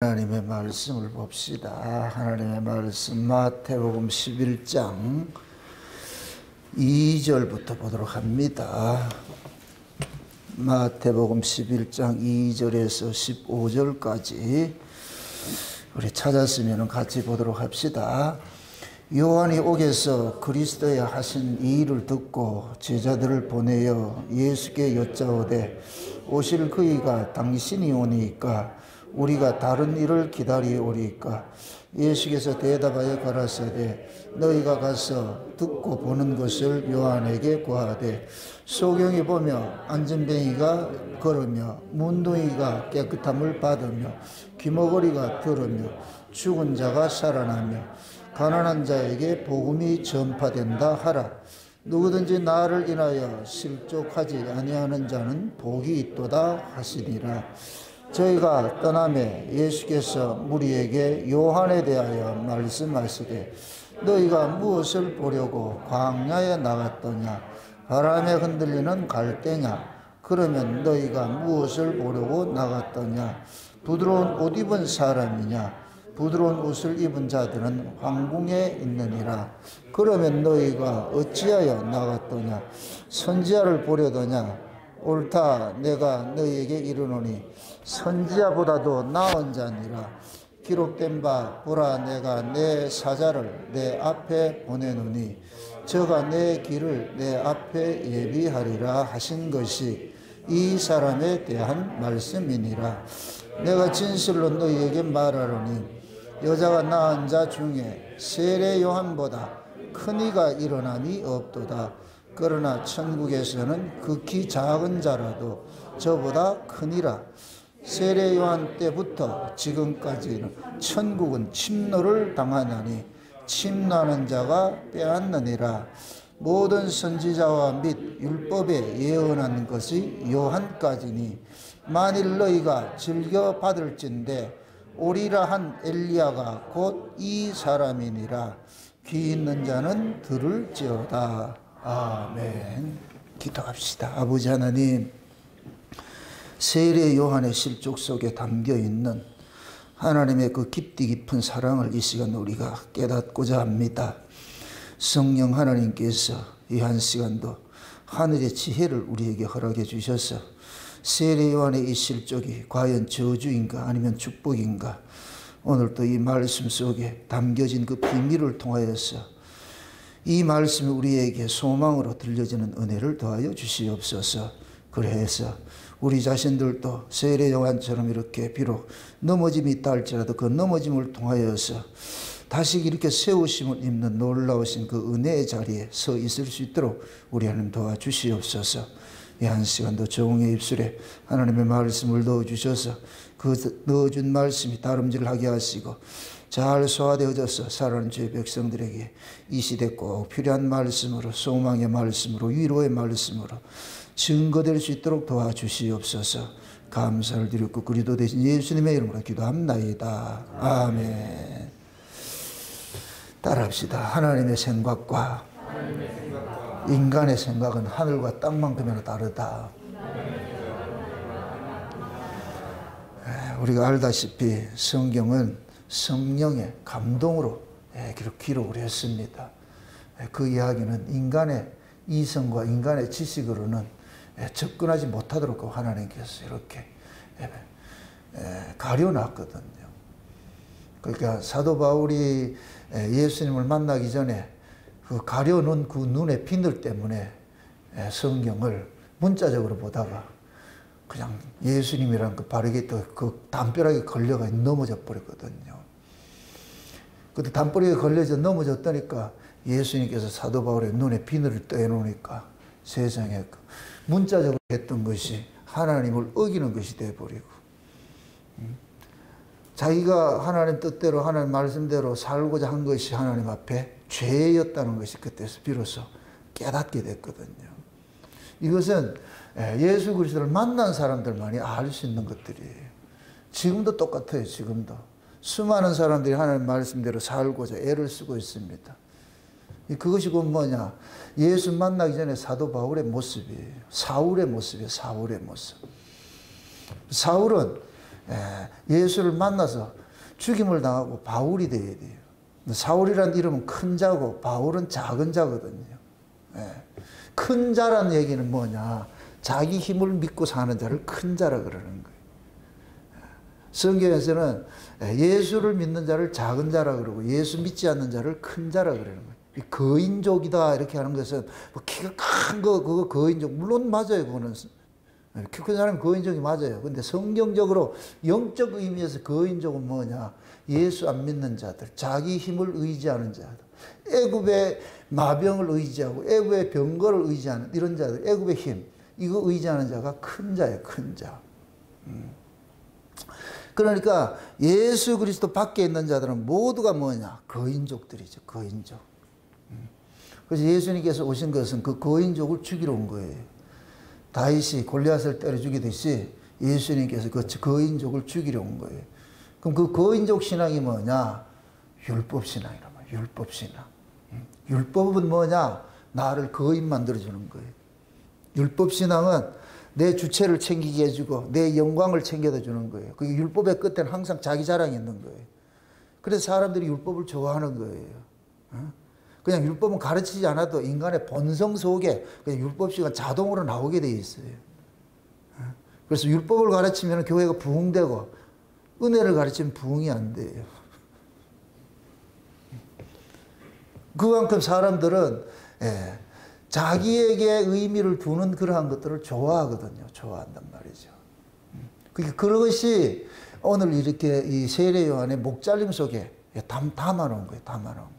하나님의 말씀을 봅시다. 하나님의 말씀 마태복음 11장 2절부터 보도록 합니다. 마태복음 11장 2절에서 15절까지 우리 찾았으면 같이 보도록 합시다. 요한이 옥에서 그리스도의 하신 이 일을 듣고 제자들을 보내어 예수께 여짜오되 오실 그이가 당신이 오니까 우리가 다른 일을 기다리오리까? 예수께서 대답하여 가라사대 너희가 가서 듣고 보는 것을 요한에게 구하되 소경이 보며 안전뱅이가 걸으며 문둥이가 깨끗함을 받으며 귀머거리가 들으며 죽은 자가 살아나며 가난한 자에게 복음이 전파된다 하라. 누구든지 나를 인하여 실족하지 아니하는 자는 복이 있도다 하시니라. 저희가 떠나매 예수께서 무리에게 요한에 대하여 말씀하시되 너희가 무엇을 보려고 광야에 나갔더냐? 바람에 흔들리는 갈대냐? 그러면 너희가 무엇을 보려고 나갔더냐? 부드러운 옷 입은 사람이냐? 부드러운 옷을 입은 자들은 황궁에 있느니라. 그러면 너희가 어찌하여 나갔더냐? 선지자를 보려더냐? 옳다. 내가 너희에게 이르노니 선지자보다도 나은 자니라. 기록된 바 보라 내가 내 사자를 내 앞에 보내노니 저가 내 길을 내 앞에 예비하리라 하신 것이 이 사람에 대한 말씀이니라. 내가 진실로 너희에게 말하노니 여자가 낳은 자 중에 세례 요한보다 큰 이가 일어남이 없도다. 그러나 천국에서는 극히 작은 자라도 저보다 크니라. 세례 요한 때부터 지금까지는 천국은 침노를 당하나니 침노하는 자가 빼앗느니라. 모든 선지자와 및 율법에 예언한 것이 요한까지니 만일 너희가 즐겨 받을진대 오리라 한 엘리야가 곧 이 사람이니라. 귀 있는 자는 들을지어다. 아멘. 기도합시다. 아버지 하나님, 세례 요한의 실족 속에 담겨있는 하나님의 그 깊디 깊은 사랑을 이 시간 우리가 깨닫고자 합니다. 성령 하나님께서 이 한 시간도 하늘의 지혜를 우리에게 허락해 주셔서 세례 요한의 이 실족이 과연 저주인가 아니면 축복인가, 오늘 또 이 말씀 속에 담겨진 그 비밀을 통하여서 이 말씀이 우리에게 소망으로 들려지는 은혜를 더하여 주시옵소서. 그래서 우리 자신들도 세례 요한처럼 이렇게 비록 넘어짐이 있다 할지라도 그 넘어짐을 통하여서 다시 이렇게 세우심을 입는 놀라우신 그 은혜의 자리에 서 있을 수 있도록 우리 하나님 도와주시옵소서. 이 한 시간도 종의 입술에 하나님의 말씀을 넣어주셔서 그 넣어준 말씀이 다름질하게 하시고 잘 소화되어져서 살아가는 주의 백성들에게 이 시대 꼭 필요한 말씀으로, 소망의 말씀으로, 위로의 말씀으로 증거될 수 있도록 도와주시옵소서. 감사를 드리고 그리스도 대신 예수님의 이름으로 기도합나이다. 아멘. 따라합시다. 하나님의 생각과 인간의 생각은 하늘과 땅만큼이나 다르다. 우리가 알다시피 성경은 성령의 감동으로 기록을 했습니다. 그 이야기는 인간의 이성과 인간의 지식으로는 접근하지 못하도록 하나님께서 이렇게 가려놨거든요. 그러니까 사도 바울이 예수님을 만나기 전에 그 가려놓은 그 눈의 비늘 때문에 성경을 문자적으로 보다가 그냥 예수님이랑 그 바르게 그 담벼락에 걸려가 넘어져 버렸거든요. 그때 담벼락에 걸려서 넘어졌다니까 예수님께서 사도 바울의 눈에 비늘을 떼놓으니까 세상에 문자적으로 했던 것이 하나님을 어기는 것이 되어버리고 자기가 하나님 뜻대로 하나님 말씀대로 살고자 한 것이 하나님 앞에 죄였다는 것이 그때서 비로소 깨닫게 됐거든요. 이것은 예수 그리스도를 만난 사람들만이 알 수 있는 것들이에요. 지금도 똑같아요. 지금도 수많은 사람들이 하나님 말씀대로 살고자 애를 쓰고 있습니다. 그것이 곧 뭐냐? 예수 만나기 전에 사도 바울의 모습이에요. 사울의 모습이에요. 사울의 모습. 사울은 예수를 만나서 죽임을 당하고 바울이 되어야 돼요. 사울이라는 이름은 큰 자고 바울은 작은 자거든요. 큰 자란 얘기는 뭐냐? 자기 힘을 믿고 사는 자를 큰 자라 그러는 거예요. 성경에서는 예수를 믿는 자를 작은 자라 그러고 예수 믿지 않는 자를 큰 자라 그러는 거예요. 거인족이다 이렇게 하는 것은 뭐 키가 큰 거 그거 거인족 물론 맞아요. 그거는 키 큰 사람이 거인족이 맞아요. 근데 성경적으로 영적 의미에서 거인족은 뭐냐? 예수 안 믿는 자들, 자기 힘을 의지하는 자들, 애굽의 마병을 의지하고 애굽의 병거를 의지하는 이런 자들, 애굽의 힘 이거 의지하는 자가 큰 자예요. 큰 자. 그러니까 예수 그리스도 밖에 있는 자들은 모두가 뭐냐? 거인족들이죠. 거인족. 그래서 예수님께서 오신 것은 그 거인족을 죽이러 온 거예요. 다윗이 골리앗을 때려 죽이듯이 예수님께서 그 거인족을 죽이려 온 거예요. 그럼 그 거인족 신앙이 뭐냐? 율법 신앙이란 말이에요. 율법 신앙. 율법은 뭐냐? 나를 거인 만들어주는 거예요. 율법 신앙은 내 주체를 챙기게 해주고 내 영광을 챙겨다 주는 거예요. 그 율법의 끝에는 항상 자기 자랑이 있는 거예요. 그래서 사람들이 율법을 좋아하는 거예요. 그냥 율법은 가르치지 않아도 인간의 본성 속에 그냥 율법식은 자동으로 나오게 돼 있어요. 그래서 율법을 가르치면 교회가 부흥되고 은혜를 가르치면 부흥이 안 돼요. 그만큼 사람들은 자기에게 의미를 두는 그러한 것들을 좋아하거든요. 좋아한단 말이죠. 그것이 오늘 이렇게 이 세례 요한의 목잘림 속에 담아놓은 거예요. 담아놓은 거.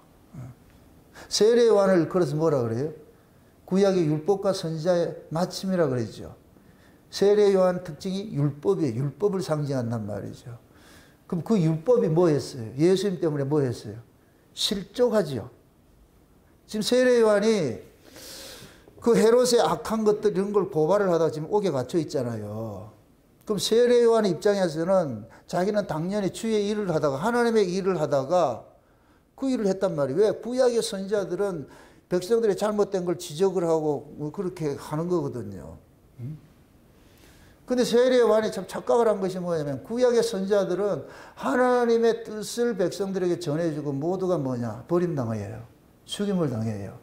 세례 요한을 그래서 뭐라 그래요? 구약의 율법과 선지자의 마침이라 그러죠. 세례 요한 특징이 율법이에요. 율법을 상징한단 말이죠. 그럼 그 율법이 뭐 했어요? 예수님 때문에 뭐 했어요? 실족하죠. 지금 세례 요한이 그 헤롯의 악한 것들 이런 걸 고발을 하다가 지금 옥에 갇혀 있잖아요. 그럼 세례 요한의 입장에서는 자기는 당연히 주의 일을 하다가 하나님의 일을 하다가 그 일을 했단 말이에요. 왜? 구약의 선지자들은 백성들의 잘못된 걸 지적을 하고 그렇게 하는 거거든요. 근데 세례 요한이 참 착각을 한 것이 뭐냐면 구약의 선지자들은 하나님의 뜻을 백성들에게 전해주고 모두가 뭐냐? 버림당해요. 죽임을 당해요.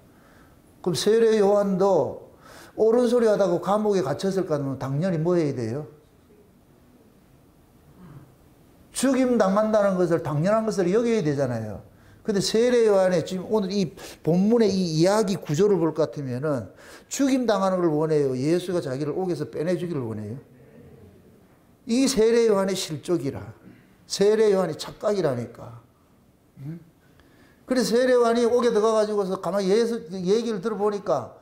그럼 세례 요한도 옳은 소리 하다가 감옥에 갇혔을 거 아니면 당연히 뭐 해야 돼요? 죽임 당한다는 것을 당연한 것을 여겨야 되잖아요. 근데 세례 요한의 지금 오늘 이 본문의 이 이야기 구조를 볼 것 같으면은 죽임 당하는 걸 원해요? 예수가 자기를 옥에서 빼내주기를 원해요? 이 세례 요한의 실족이라. 세례 요한이 착각이라니까. 그래서 세례 요한이 옥에 들어가가지고서 가만히 얘기를 들어보니까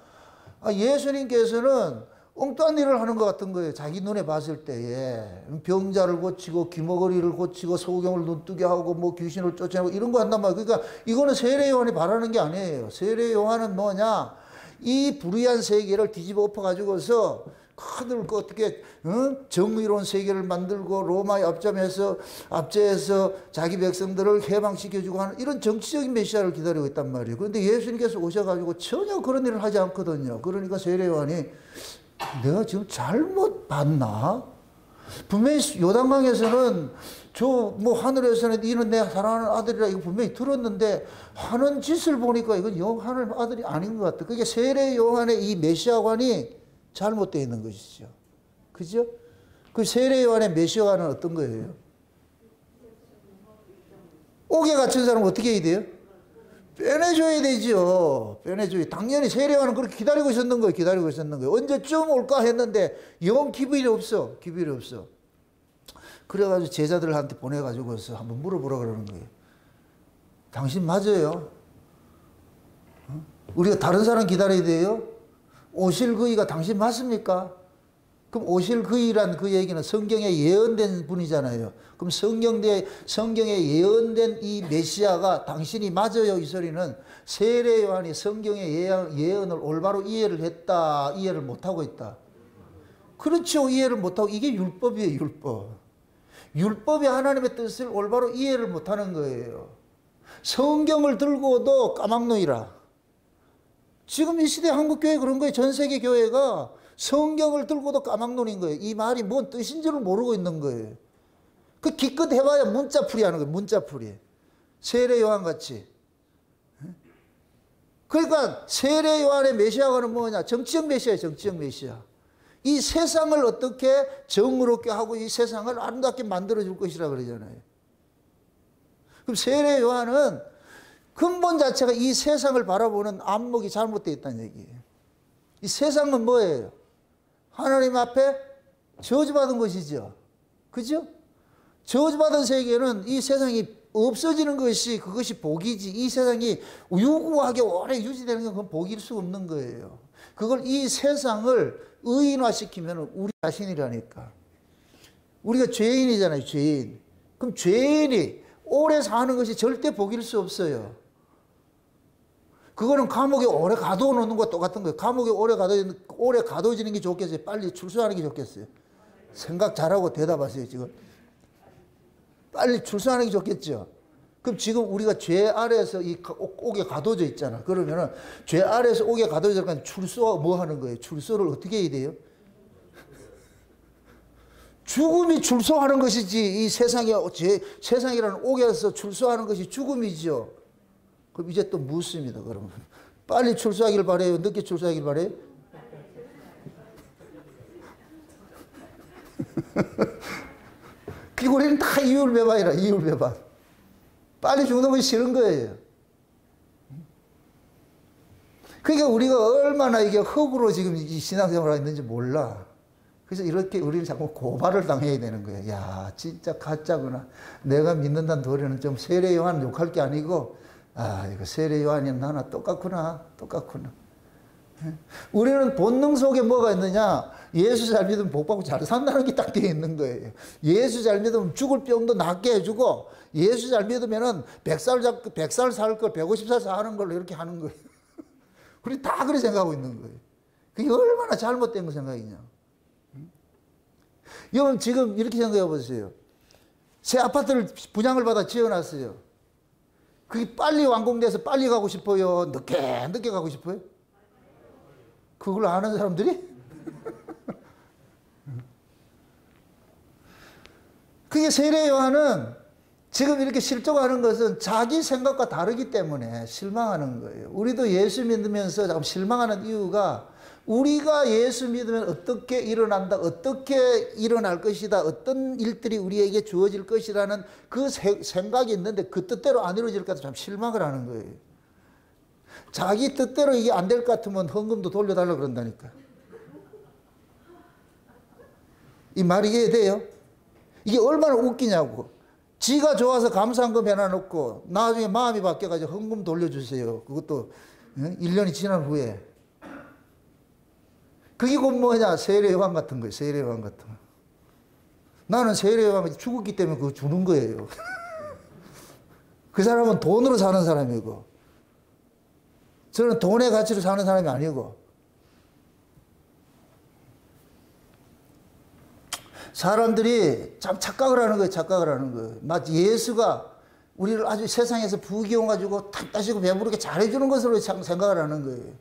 예수님께서는 엉뚱한 일을 하는 것 같은 거예요. 자기 눈에 봤을 때에. 병자를 고치고 귀머거리를 고치고 소경을 눈뜨게 하고 뭐 귀신을 쫓아내고 이런 거 한단 말이에요. 그러니까 이거는 세례 요한이 바라는 게 아니에요. 세례 요한은 뭐냐? 이 불의한 세계를 뒤집어 엎어가지고서 하늘 어떻게 정의로운 세계를 만들고 로마에 압제해서 자기 백성들을 해방시켜주고 하는 이런 정치적인 메시아를 기다리고 있단 말이에요. 그런데 예수님께서 오셔가지고 전혀 그런 일을 하지 않거든요. 그러니까 세례 요한이 내가 지금 잘못 봤나? 분명히 요단강에서는 하늘에서는 이는 내 사랑하는 아들이라 이거 분명히 들었는데 하는 짓을 보니까 이건 하나님 아들이 아닌 것 같아. 그게 세례 요한의 이 메시아관이 잘못되어 있는 것이죠. 그죠? 그 세례 요한의 메시아관은 어떤 거예요? 옥에 갇힌 사람은 어떻게 해야 돼요? 빼내줘야 되죠. 빼내줘야. 당연히 세례 요한은 그렇게 기다리고 있었는 거예요. 기다리고 있었는 거예요. 언제쯤 올까 했는데 영 기별이 없어. 기별이 없어. 그래가지고 제자들한테 보내가지고서 한번 물어보라 그러는 거예요. 당신 맞아요? 우리가 다른 사람 기다려야 돼요? 오실 그이가 당신 맞습니까? 그럼 오실 그이란 그 얘기는 성경에 예언된 분이잖아요. 그럼 성경에 예언된 이 메시아가 당신이 맞아요? 이 소리는 세례 요한이 성경의 예언을 올바로 이해를 했다, 이해를 못하고 있다. 그렇죠. 이해를 못하고 이게 율법이에요. 율법. 율법이 하나님의 뜻을 올바로 이해를 못하는 거예요. 성경을 들고도 까막노이라. 지금 이 시대 한국교회 그런 거예요. 전 세계 교회가 성경을 들고도 까막눈인 거예요. 이 말이 뭔 뜻인지를 모르고 있는 거예요. 그 기껏 해봐야 문자풀이 하는 거예요. 문자풀이. 세례 요한같이. 그러니까 세례 요한의 메시아가는 뭐냐? 정치적 메시아예요. 정치적 메시아. 이 세상을 어떻게 정의롭게 하고 이 세상을 아름답게 만들어줄 것이라 그러잖아요. 그럼 세례 요한은 근본 자체가 이 세상을 바라보는 안목이 잘못되어 있다는 얘기예요. 이 세상은 뭐예요? 하나님 앞에 저주받은 것이죠. 그죠? 저주받은 세계는 이 세상이 없어지는 것이 그것이 복이지, 이 세상이 유구하게 오래 유지되는 건 그건 복일 수 없는 거예요. 그걸 이 세상을 의인화시키면 우리 자신이라니까. 우리가 죄인이잖아요. 죄인. 그럼 죄인이 오래 사는 것이 절대 복일 수 없어요. 그거는 감옥에 오래 가둬놓는 것과 똑같은 거예요. 감옥에 오래 가둬지는 게 좋겠어요? 빨리 출소하는 게 좋겠어요? 생각 잘하고 대답하세요. 지금 빨리 출소하는 게 좋겠죠? 그럼 지금 우리가 죄 아래에서 이 옥에 가둬져 있잖아. 그러면은 죄 아래에서 옥에 가둬져 있으니까 출소 뭐 하는 거예요? 출소를 어떻게 해야 돼요? 죽음이 출소하는 것이지, 이 세상이라는 옥에서 출소하는 것이 죽음이죠. 그럼 이제 또 묻습니다. 그러면 빨리 출소하길 바래요? 늦게 출소하길 바래요? 우리는 다 이율배반이라. 이율배반. 빨리 죽는 것이 싫은 거예요. 그러니까 우리가 얼마나 이게 흙으로 지금 이 신앙생활을 했는지 몰라. 그래서 이렇게 우리는 자꾸 고발을 당해야 되는 거예요. 야, 진짜 가짜구나. 내가 믿는다는 도리는 좀 세례 요한 욕할 게 아니고, 아, 이거 세례 요한이랑 나나 똑같구나. 똑같구나. 우리는 본능 속에 뭐가 있느냐? 예수 잘 믿으면 복 받고 잘 산다는 게 딱 되어 있는 거예요. 예수 잘 믿으면 죽을 병도 낫게 해주고, 예수 잘 믿으면은 100살 살 걸 150살 사는 걸로 이렇게 하는 거예요. 우리 다 그렇게 생각하고 있는 거예요. 그게 얼마나 잘못된 거 생각이냐. 여러분 지금 이렇게 생각해 보세요. 새 아파트를 분양을 받아 지어놨어요. 그게 빨리 완공돼서 빨리 가고 싶어요? 늦게 가고 싶어요? 그걸 아는 사람들이? 그게 세례 요한은 지금 이렇게 실족하는 것은 자기 생각과 다르기 때문에 실망하는 거예요. 우리도 예수 믿으면서 조금 실망하는 이유가 우리가 예수 믿으면 어떻게 일어난다, 어떻게 일어날 것이다, 어떤 일들이 우리에게 주어질 것이라는 그 생각이 있는데 그 뜻대로 안 이루어질 것 같아서 참 실망을 하는 거예요. 자기 뜻대로 이게 안 될 것 같으면 헌금도 돌려달라고 그런다니까. 이 말이 이해돼요? 이게 얼마나 웃기냐고. 지가 좋아서 감사한금 해놔놓고 나중에 마음이 바뀌어가지고 헌금 돌려주세요. 그것도 1년이 지난 후에. 그게 곧 뭐냐? 세례 요한 같은 거예요. 세례 요한 같은 거. 나는 세례 요한이 죽었기 때문에 그거 주는 거예요. 그 사람은 돈으로 사는 사람이고 저는 돈의 가치로 사는 사람이 아니고 사람들이 참 착각을 하는 거예요. 착각을 하는 거예요. 마치 예수가 우리를 아주 세상에서 부귀영 가지고 탁 따시고 배부르게 잘해주는 것으로 생각을 하는 거예요.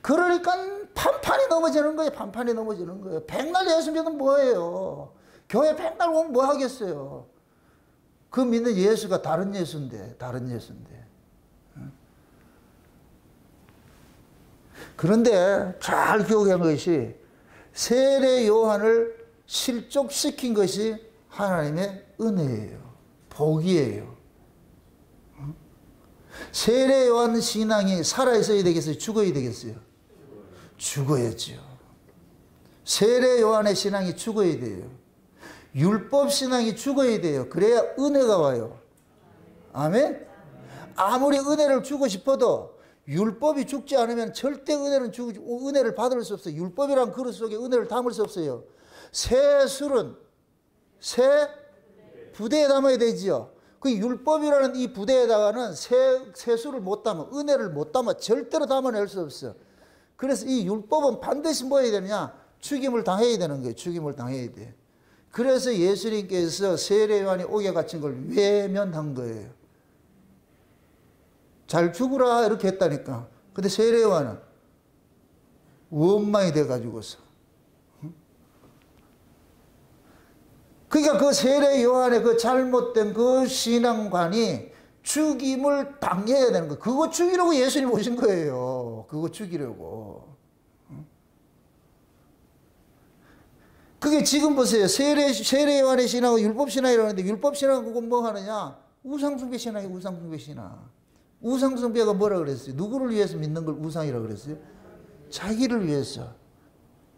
그러니까 판판이 넘어지는 거예요. 판판이 넘어지는 거예요. 백날 예수 믿으면 뭐예요? 교회 백날 오면 뭐 하겠어요? 그 믿는 예수가 다른 예수인데. 그런데 잘 기억한 것이 세례 요한을 실족시킨 것이 하나님의 은혜예요. 복이에요. 세례 요한 신앙이 살아있어야 되겠어요? 죽어야 되겠어요? 죽어야죠. 세례 요한의 신앙이 죽어야 돼요. 율법 신앙이 죽어야 돼요. 그래야 은혜가 와요. 아멘? 아무리 은혜를 주고 싶어도 율법이 죽지 않으면 절대 은혜를 받을 수 없어요. 율법이란 그릇 속에 은혜를 담을 수 없어요. 새 술은 새 부대에 담아야 되지요. 그 율법이라는 이 부대에다가는 새 술을 못 담아, 은혜를 못 담아, 절대로 담아낼 수 없어. 그래서 이 율법은 반드시 뭐 해야 되느냐? 죽임을 당해야 되는 거예요. 죽임을 당해야 돼. 그래서 예수님께서 세례 요한이 옥에 갇힌 걸 외면한 거예요. 잘 죽으라 이렇게 했다니까. 근데 세례 요한은 원망이 돼가지고서 그러니까 그 세례 요한의 그 잘못된 그 신앙관이 죽임을 당해야 되는 거예요. 그거 죽이려고 예수님 오신 거예요. 그거 죽이려고. 그게 지금 보세요. 세례 요한의 신앙은 율법신앙이라는데 율법신앙은 그건 뭐 하느냐? 우상숭배 신앙이에요. 우상숭배 신앙. 우상숭배가 뭐라 그랬어요? 누구를 위해서 믿는 걸 우상이라고 그랬어요? 자기를 위해서.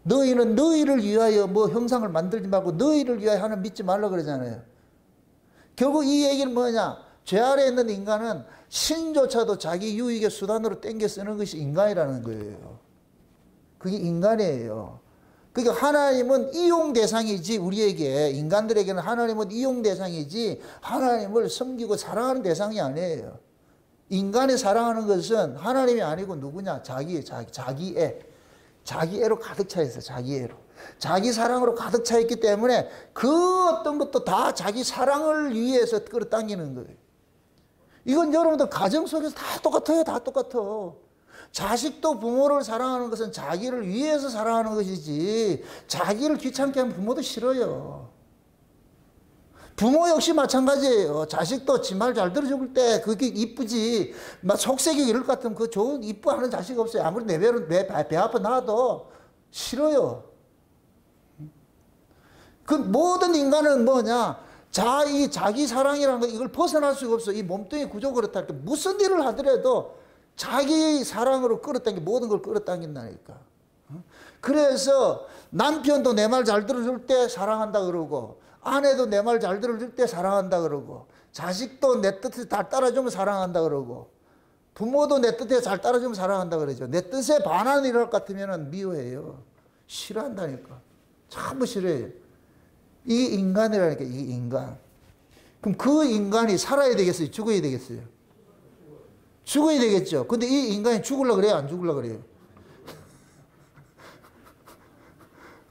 너희는 너희를 위하여 뭐 형상을 만들지 말고 너희를 위하여 하나님 믿지 말라 그러잖아요. 결국 이 얘기는 뭐냐? 죄 아래에 있는 인간은 신조차도 자기 유익의 수단으로 땡겨 쓰는 것이 인간이라는 거예요. 그게 인간이에요. 그러니까 하나님은 이용 대상이지, 우리에게, 인간들에게는 하나님은 이용 대상이지 하나님을 섬기고 사랑하는 대상이 아니에요. 인간이 사랑하는 것은 하나님이 아니고 누구냐? 자기애로 가득 차 있어요. 자기애로. 자기 사랑으로 가득 차 있기 때문에 그 어떤 것도 다 자기 사랑을 위해서 끌어당기는 거예요. 이건 여러분들 가정 속에서 다 똑같아요. 다 똑같아. 자식도 부모를 사랑하는 것은 자기를 위해서 사랑하는 것이지 자기를 귀찮게 하면 부모도 싫어요. 부모 역시 마찬가지예요. 자식도 지 말 잘 들어줄 때 그게 이쁘지. 막 속색이 이럴 것 같으면 그 좋은 이뻐하는 자식 없어요. 아무리 배 아파 나도 싫어요. 그 모든 인간은 뭐냐? 자기 사랑이라는 거 이걸 벗어날 수가 없어. 이 몸뚱이 구조 그렇다. 무슨 일을 하더라도 자기 사랑으로 끌어당기 모든 걸 끌어당긴다니까. 그래서 남편도 내 말 잘 들어줄 때 사랑한다 그러고 아내도 내 말 잘 들어줄 때 사랑한다 그러고 자식도 내 뜻에 잘 따라주면 사랑한다 그러고 부모도 내 뜻에 잘 따라주면 사랑한다 그러죠. 내 뜻에 반하는 일을 할 것 같으면 미워해요. 싫어한다니까. 전부 싫어해요. 이게 인간이라니까. 이게 인간. 그럼 그 인간이 살아야 되겠어요? 죽어야 되겠어요? 죽어야 되겠죠. 근데 이 인간이 죽으려고 그래요? 안 죽으려고 그래요?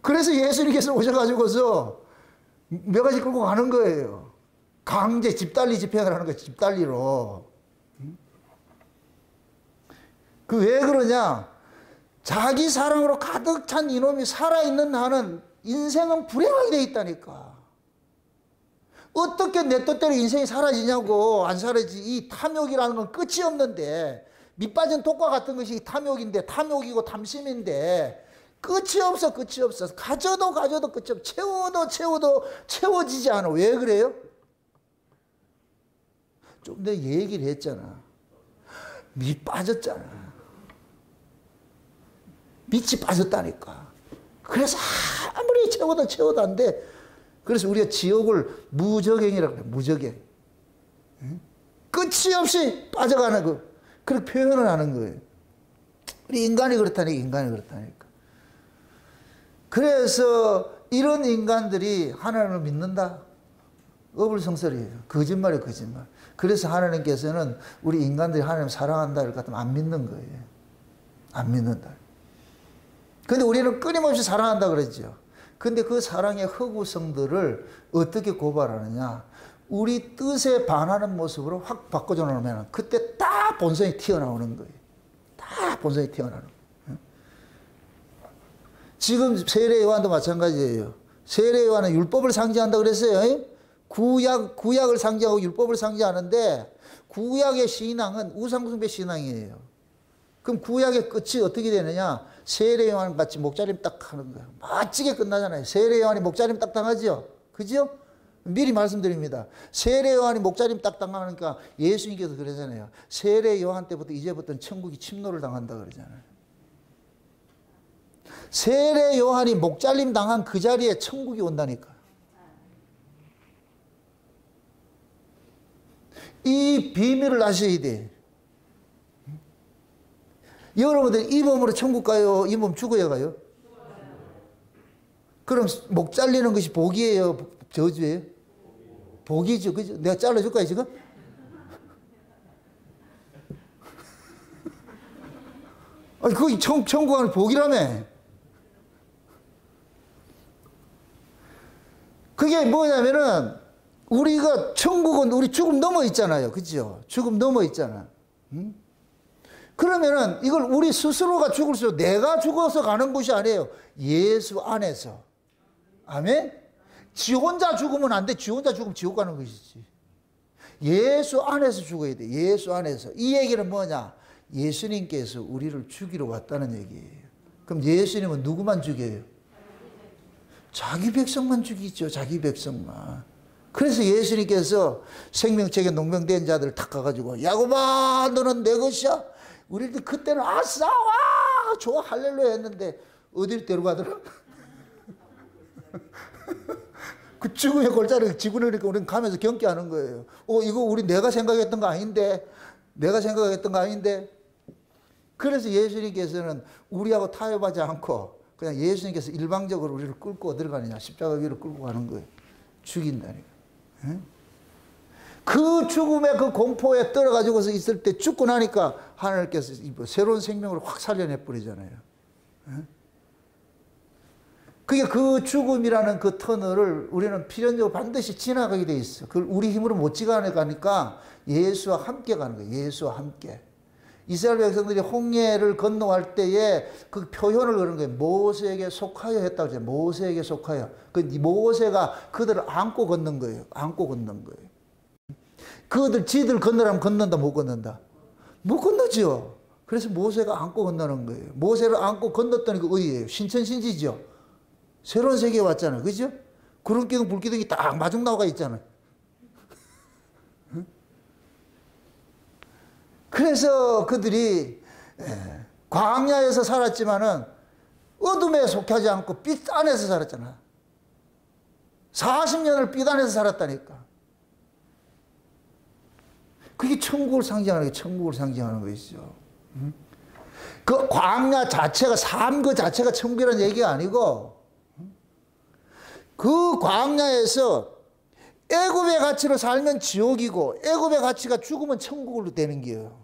그래서 예수님께서 오셔가지고서 몇 가지 끌고 가는 거예요. 강제 집달리 집행을 하는 거예요. 집달리로. 그 왜 그러냐? 자기 사랑으로 가득 찬 이놈이 살아있는 한은 인생은 불행하게 돼 있다니까. 어떻게 내 뜻대로 인생이 사라지냐고. 안 사라지지. 이 탐욕이라는 건 끝이 없는데 밑 빠진 독과 같은 것이 탐욕인데 탐욕이고 탐심인데 끝이 없어. 끝이 없어. 가져도 끝이 없어. 채워도 채워지지 않아. 왜 그래요? 좀 전에 얘기를 했잖아. 밑 빠졌잖아. 밑이 빠졌다니까. 그래서 아무리 채워도 안 돼. 그래서 우리가 지옥을 무적행이라고 그래요. 무적행. 끝이 없이 빠져가는 그렇게 표현을 하는 거예요. 우리 인간이 그렇다니까. 그래서 이런 인간들이 하나님을 믿는다? 어불성설이에요. 거짓말이에요. 거짓말. 그래서 하나님께서는 우리 인간들이 하나님을 사랑한다 할 것 같으면 안 믿는 거예요. 안 믿는다. 근데 우리는 끊임없이 사랑한다 그랬죠. 근데 그 사랑의 허구성들을 어떻게 고발하느냐? 우리 뜻에 반하는 모습으로 확 바꿔줘 놓으면 그때 딱 본성이 튀어나오는 거예요. 딱 본성이 튀어나오는 거예요. 지금 세례 요한도 마찬가지예요. 세례 요한은 율법을 상징한다 그랬어요. 구약을 상징하고 율법을 상징하는데 구약의 신앙은 우상숭배 신앙이에요. 그럼 구약의 끝이 어떻게 되느냐? 세례 요한 같이 목자림 딱 하는 거예요. 멋지게 끝나잖아요. 세례 요한이 목자림 딱 당하죠? 그죠? 미리 말씀드립니다. 세례 요한이 목자림 딱 당하니까 예수님께서 그러잖아요. 세례 요한 때부터 이제부터는 천국이 침노를 당한다 그러잖아요. 세례 요한이 목잘림 당한 그 자리에 천국이 온다니까. 이 비밀을 아셔야 돼. 여러분들 이 몸으로 천국 가요? 이 몸 죽어야 가요? 그럼 목 잘리는 것이 복이에요? 저주예요? 복이죠. 그죠? 내가 잘라줄까요, 지금? 아니, 그거 천국 가는 복이라며. 그게 뭐냐면은, 우리가 천국은 우리 죽음 넘어 있잖아요. 그죠? 죽음 넘어 있잖아. 응? 그러면은 이걸 우리 스스로가 죽을수록 내가 죽어서 가는 곳이 아니에요. 예수 안에서. 아멘? 지 혼자 죽으면 안 돼. 지 혼자 죽으면 지옥 가는 것이지. 예수 안에서 죽어야 돼. 예수 안에서. 이 얘기는 뭐냐? 예수님께서 우리를 죽이러 왔다는 얘기예요. 그럼 예수님은 누구만 죽여요? 자기 백성만 죽이죠. 자기 백성만. 그래서 예수님께서 생명책에 농명된 자들을 탁 가가지고 야곱아 너는 내 것이야. 우리들 그때는 아싸 와 좋아 할렐루야 했는데 어디를 데려가더라? 그 죽음의 골짜기 지구니까 우리는 가면서 경계하는 거예요. 이거 우리 내가 생각했던 거 아닌데 내가 생각했던 거 아닌데. 그래서 예수님께서는 우리하고 타협하지 않고 그냥 예수님께서 일방적으로 우리를 끌고 어디로 가느냐? 십자가 위로 끌고 가는 거예요. 죽인다니까. 그 죽음의 그 공포에 떨어가지고서 있을 때 죽고 나니까 하나님께서 새로운 생명으로 확 살려내 버리잖아요. 그게 그 죽음이라는 그 터널을 우리는 필연적으로 반드시 지나가게 돼 있어. 그걸 우리 힘으로 못 지나가니까 예수와 함께 가는 거예요. 예수와 함께. 이스라엘 백성들이 홍해를 건너갈 때에 그 표현을 그런 거예요. 모세에게 속하여 했다고 하죠. 모세에게 속하여. 그 모세가 그들을 안고 걷는 거예요. 안고 걷는 거예요. 지들 건너라면 건넌다, 못 건넌다? 못 건너죠. 그래서 모세가 안고 건너는 거예요. 모세를 안고 건넜더니 그 어디예요? 신천신지죠. 새로운 세계에 왔잖아요. 그죠? 구름기둥, 불기둥이 딱 마중 나와 있잖아요. 그래서 그들이 광야에서 살았지만은 어둠에 속하지 않고 빛 안에서 살았잖아. 40년을 빛 안에서 살았다니까. 그게 천국을 상징하는 게 천국을 상징하는 것이죠. 그 광야 자체가 삶 그 자체가 천국이라는 얘기가 아니고 그 광야에서 애굽의 가치로 살면 지옥이고 애굽의 가치가 죽으면 천국으로 되는 거예요.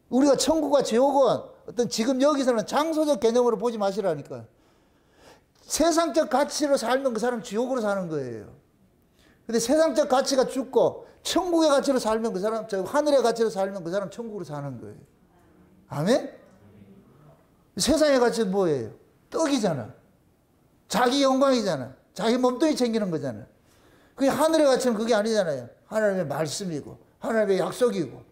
우리가 천국과 지옥은 어떤 지금 여기서는 장소적 개념으로 보지 마시라니까. 세상적 가치로 살면 그 사람 지옥으로 사는 거예요. 근데 세상적 가치가 죽고 천국의 가치로 살면 그 사람, 하늘의 가치로 살면 그 사람 천국으로 사는 거예요. 아멘? 세상의 가치는 뭐예요? 떡이잖아. 자기 영광이잖아. 자기 몸뚱이 챙기는 거잖아. 그게 하늘의 가치는 그게 아니잖아요. 하나님의 말씀이고 하나님의 약속이고.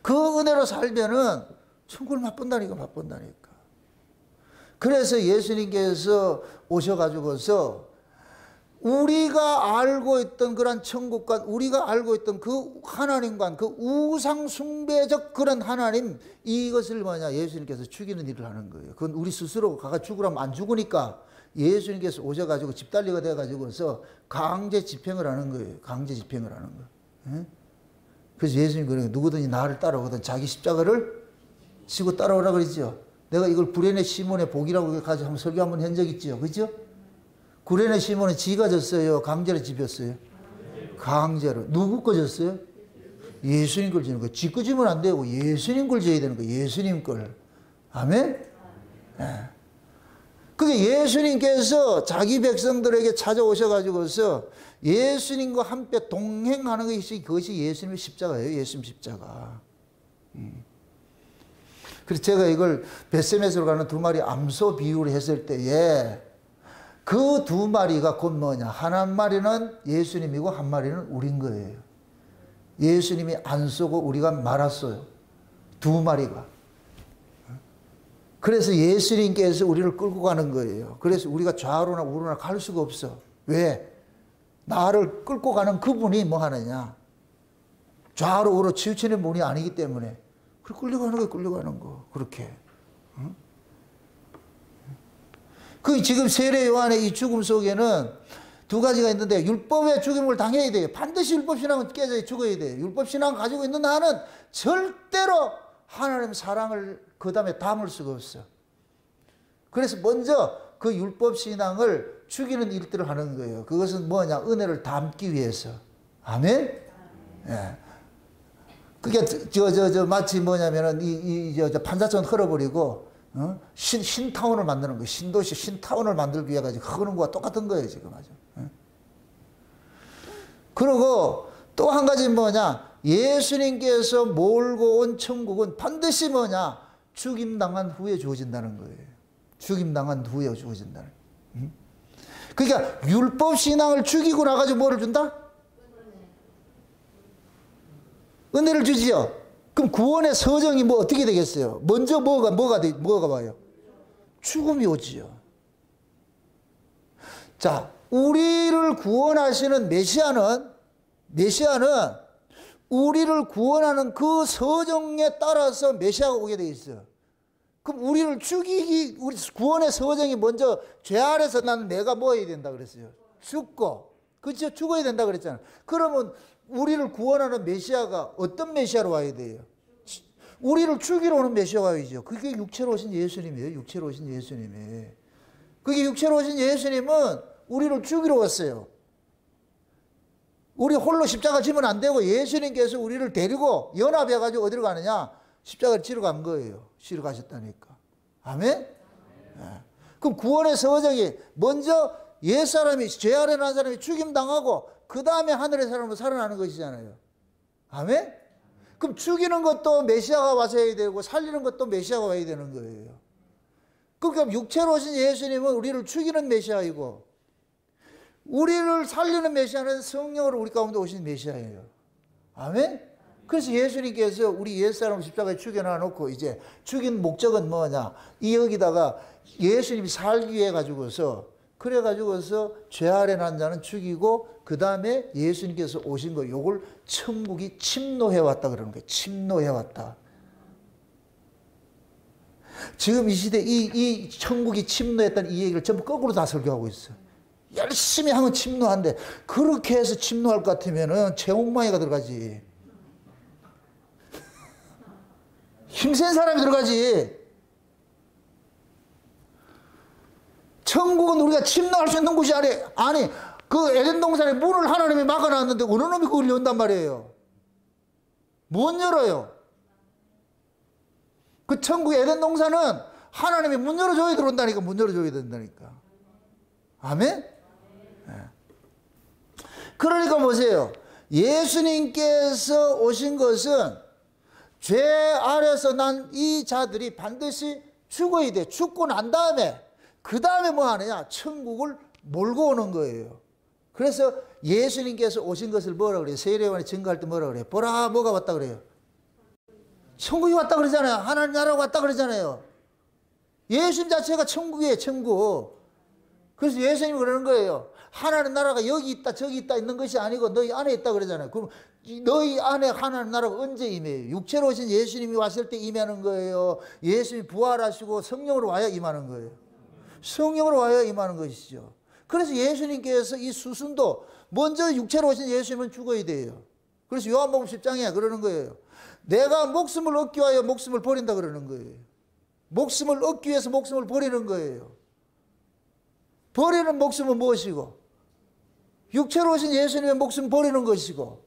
그 은혜로 살면은 천국을 맛본다니까. 그래서 예수님께서 오셔가지고서 우리가 알고 있던 그런 천국과 우리가 알고 있던 그 하나님과 그 우상 숭배적 그런 하나님, 이것을 예수님께서 죽이는 일을 하는 거예요. 그건 우리 스스로 가가 죽으라면 안 죽으니까 예수님께서 오셔가지고 집달리가 돼가지고서 강제 집행을 하는 거예요. 강제 집행을 하는 거예요. 그래서 예수님 그러니까 누구든지 나를 따라오거든 자기 십자가를 지고 따라오라 그러죠. 내가 이걸 구레네 시몬의 복이라고 가지고 한번 설교 한번 한 적 있죠. 그죠? 구레네 시몬은 지가 졌어요? 강제로 집혔어요? 강제로. 누구 거 졌어요? 예수님 걸 지는 거예요. 지 거 지면 안 되고 예수님 걸 져야 되는 거예요. 예수님 걸. 아멘? 네. 그게 예수님께서 자기 백성들에게 찾아오셔가지고서 예수님과 함께 동행하는 것이 그것이 예수님의 십자가예요. 예수님 십자가. 그래서 제가 이걸 벳세메스로 가는 두 마리 암소 비유를 했을 때에 그 두 마리가 곧 뭐냐. 한 마리는 예수님이고 한 마리는 우린 거예요. 예수님이 안 쏘고 우리가 말았어요. 두 마리가. 그래서 예수님께서 우리를 끌고 가는 거예요. 그래서 우리가 좌로나 우로나 갈 수가 없어. 왜? 나를 끌고 가는 그분이 뭐 하느냐. 좌로 우로 치우치는 분이 아니기 때문에. 그래 끌려가는 거예요. 끌려가는 거. 그렇게. 응? 그 지금 세례 요한의 이 죽음 속에는 두 가지가 있는데 율법의 죽임을 당해야 돼요. 반드시 율법신앙은 깨져 죽어야 돼요. 율법신앙 가지고 있는 나는 절대로 하나님 사랑을 그 다음에 담을 수가 없어. 그래서 먼저 그 율법신앙을 죽이는 일들을 하는 거예요. 그것은 뭐냐? 은혜를 담기 위해서. 아멘? 예. 그게 마치 뭐냐면은 판사촌 헐어버리고 신타운을 만드는 거예요. 신도시, 신타운을 만들기 위해 가지고 하는 거와 똑같은 거예요, 지금 아주. 그리고 또 한 가지 뭐냐? 예수님께서 몰고 온 천국은 반드시 뭐냐? 죽임당한 후에 주어진다는 거예요. 죽임당한 후에 주어진다는 거예요. 그러니까 율법 신앙을 죽이고 나가지고 뭐를 준다? 은혜를 주지요. 그럼 구원의 서정이 뭐 어떻게 되겠어요? 먼저 뭐가 와요? 죽음이 오지요. 자, 우리를 구원하시는 메시아는 우리를 구원하는 그 서정에 따라서 메시아가 오게 돼 있어요. 그럼 우리 구원의 서정이 먼저 죄 아래서 나는 내가 뭐 해야 된다 그랬어요? 죽고. 그렇죠? 죽어야 된다 그랬잖아요. 그러면 우리를 구원하는 메시아가 어떤 메시아로 와야 돼요? 우리를 죽이러 오는 메시아가 와야죠. 그게 육체로 오신 예수님이에요. 육체로 오신 예수님이. 그게 육체로 오신 예수님은 우리를 죽이러 왔어요. 우리 홀로 십자가 지면 안 되고 예수님께서 우리를 데리고 연합해가지고 어디로 가느냐? 십자가를 지러 간 거예요. 지러 가셨다니까. 아멘? 네. 그럼 구원의 서정이 먼저 옛사람이, 죄 아래 난 사람이 죽임당하고 그 다음에 하늘의 사람으로 살아나는 것이잖아요. 아멘? 그럼 죽이는 것도 메시아가 와서 해야 되고 살리는 것도 메시아가 와야 되는 거예요. 그러니까 육체로 오신 예수님은 우리를 죽이는 메시아이고 우리를 살리는 메시아는 성령으로 우리 가운데 오신 메시아예요. 아멘? 그래서 예수님께서 우리 옛사람을 십자가에 죽여놔 놓고 이제 죽인 목적은 뭐냐? 이 여기다가 예수님이 살기 위해 가지고서 그래가지고서 죄 아래 난 자는 죽이고 그 다음에 예수님께서 오신 거 요걸 천국이 침노해왔다 그러는 거예요. 침노해왔다. 지금 이 시대 이 천국이 침노했다는 이 얘기를 전부 거꾸로 다 설교하고 있어요. 열심히 하면 침노한데 그렇게 해서 침노할 것 같으면은 최홍마이가 들어가지. 힘센 사람이 들어가지. 천국은 우리가 침노할 수 있는 곳이 아니 그 에덴 동산의 문을 하나님이 막아놨는데 어느 놈이 그걸 연단 말이에요. 못 열어요. 그 천국 에덴 동산은 하나님이 문 열어줘야 들어온다니까. 문 열어줘야 된다니까. 아멘? 네. 그러니까 보세요. 예수님께서 오신 것은 죄 아래서 난 이 자들이 반드시 죽어야 돼. 죽고 난 다음에 그 다음에 뭐 하느냐? 천국을 몰고 오는 거예요. 그래서 예수님께서 오신 것을 뭐라 그래요? 세례요한이 증거할 때 뭐라 그래요? 보라, 뭐가 왔다 그래요? 천국이 왔다 그러잖아요. 하나님 나라가 왔다 그러잖아요. 예수님 자체가 천국이에요, 천국. 그래서 예수님이 그러는 거예요. 하나님 나라가 여기 있다, 저기 있다 있는 것이 아니고 너희 안에 있다 그러잖아요. 그럼 너희 안에 하나님 나라가 언제 임해요? 육체로 오신 예수님이 왔을 때 임하는 거예요? 예수님이 부활하시고 성령으로 와야 임하는 거예요? 성령으로 와야 임하는 것이죠. 그래서 예수님께서 이 수순도 먼저 육체로 오신 예수님은 죽어야 돼요. 그래서 요한복음 10장에 그러는 거예요. 내가 목숨을 얻기 위하여 목숨을 버린다 그러는 거예요. 목숨을 얻기 위해서 목숨을 버리는 거예요. 버리는 목숨은 무엇이고? 육체로 오신 예수님의 목숨을 버리는 것이고.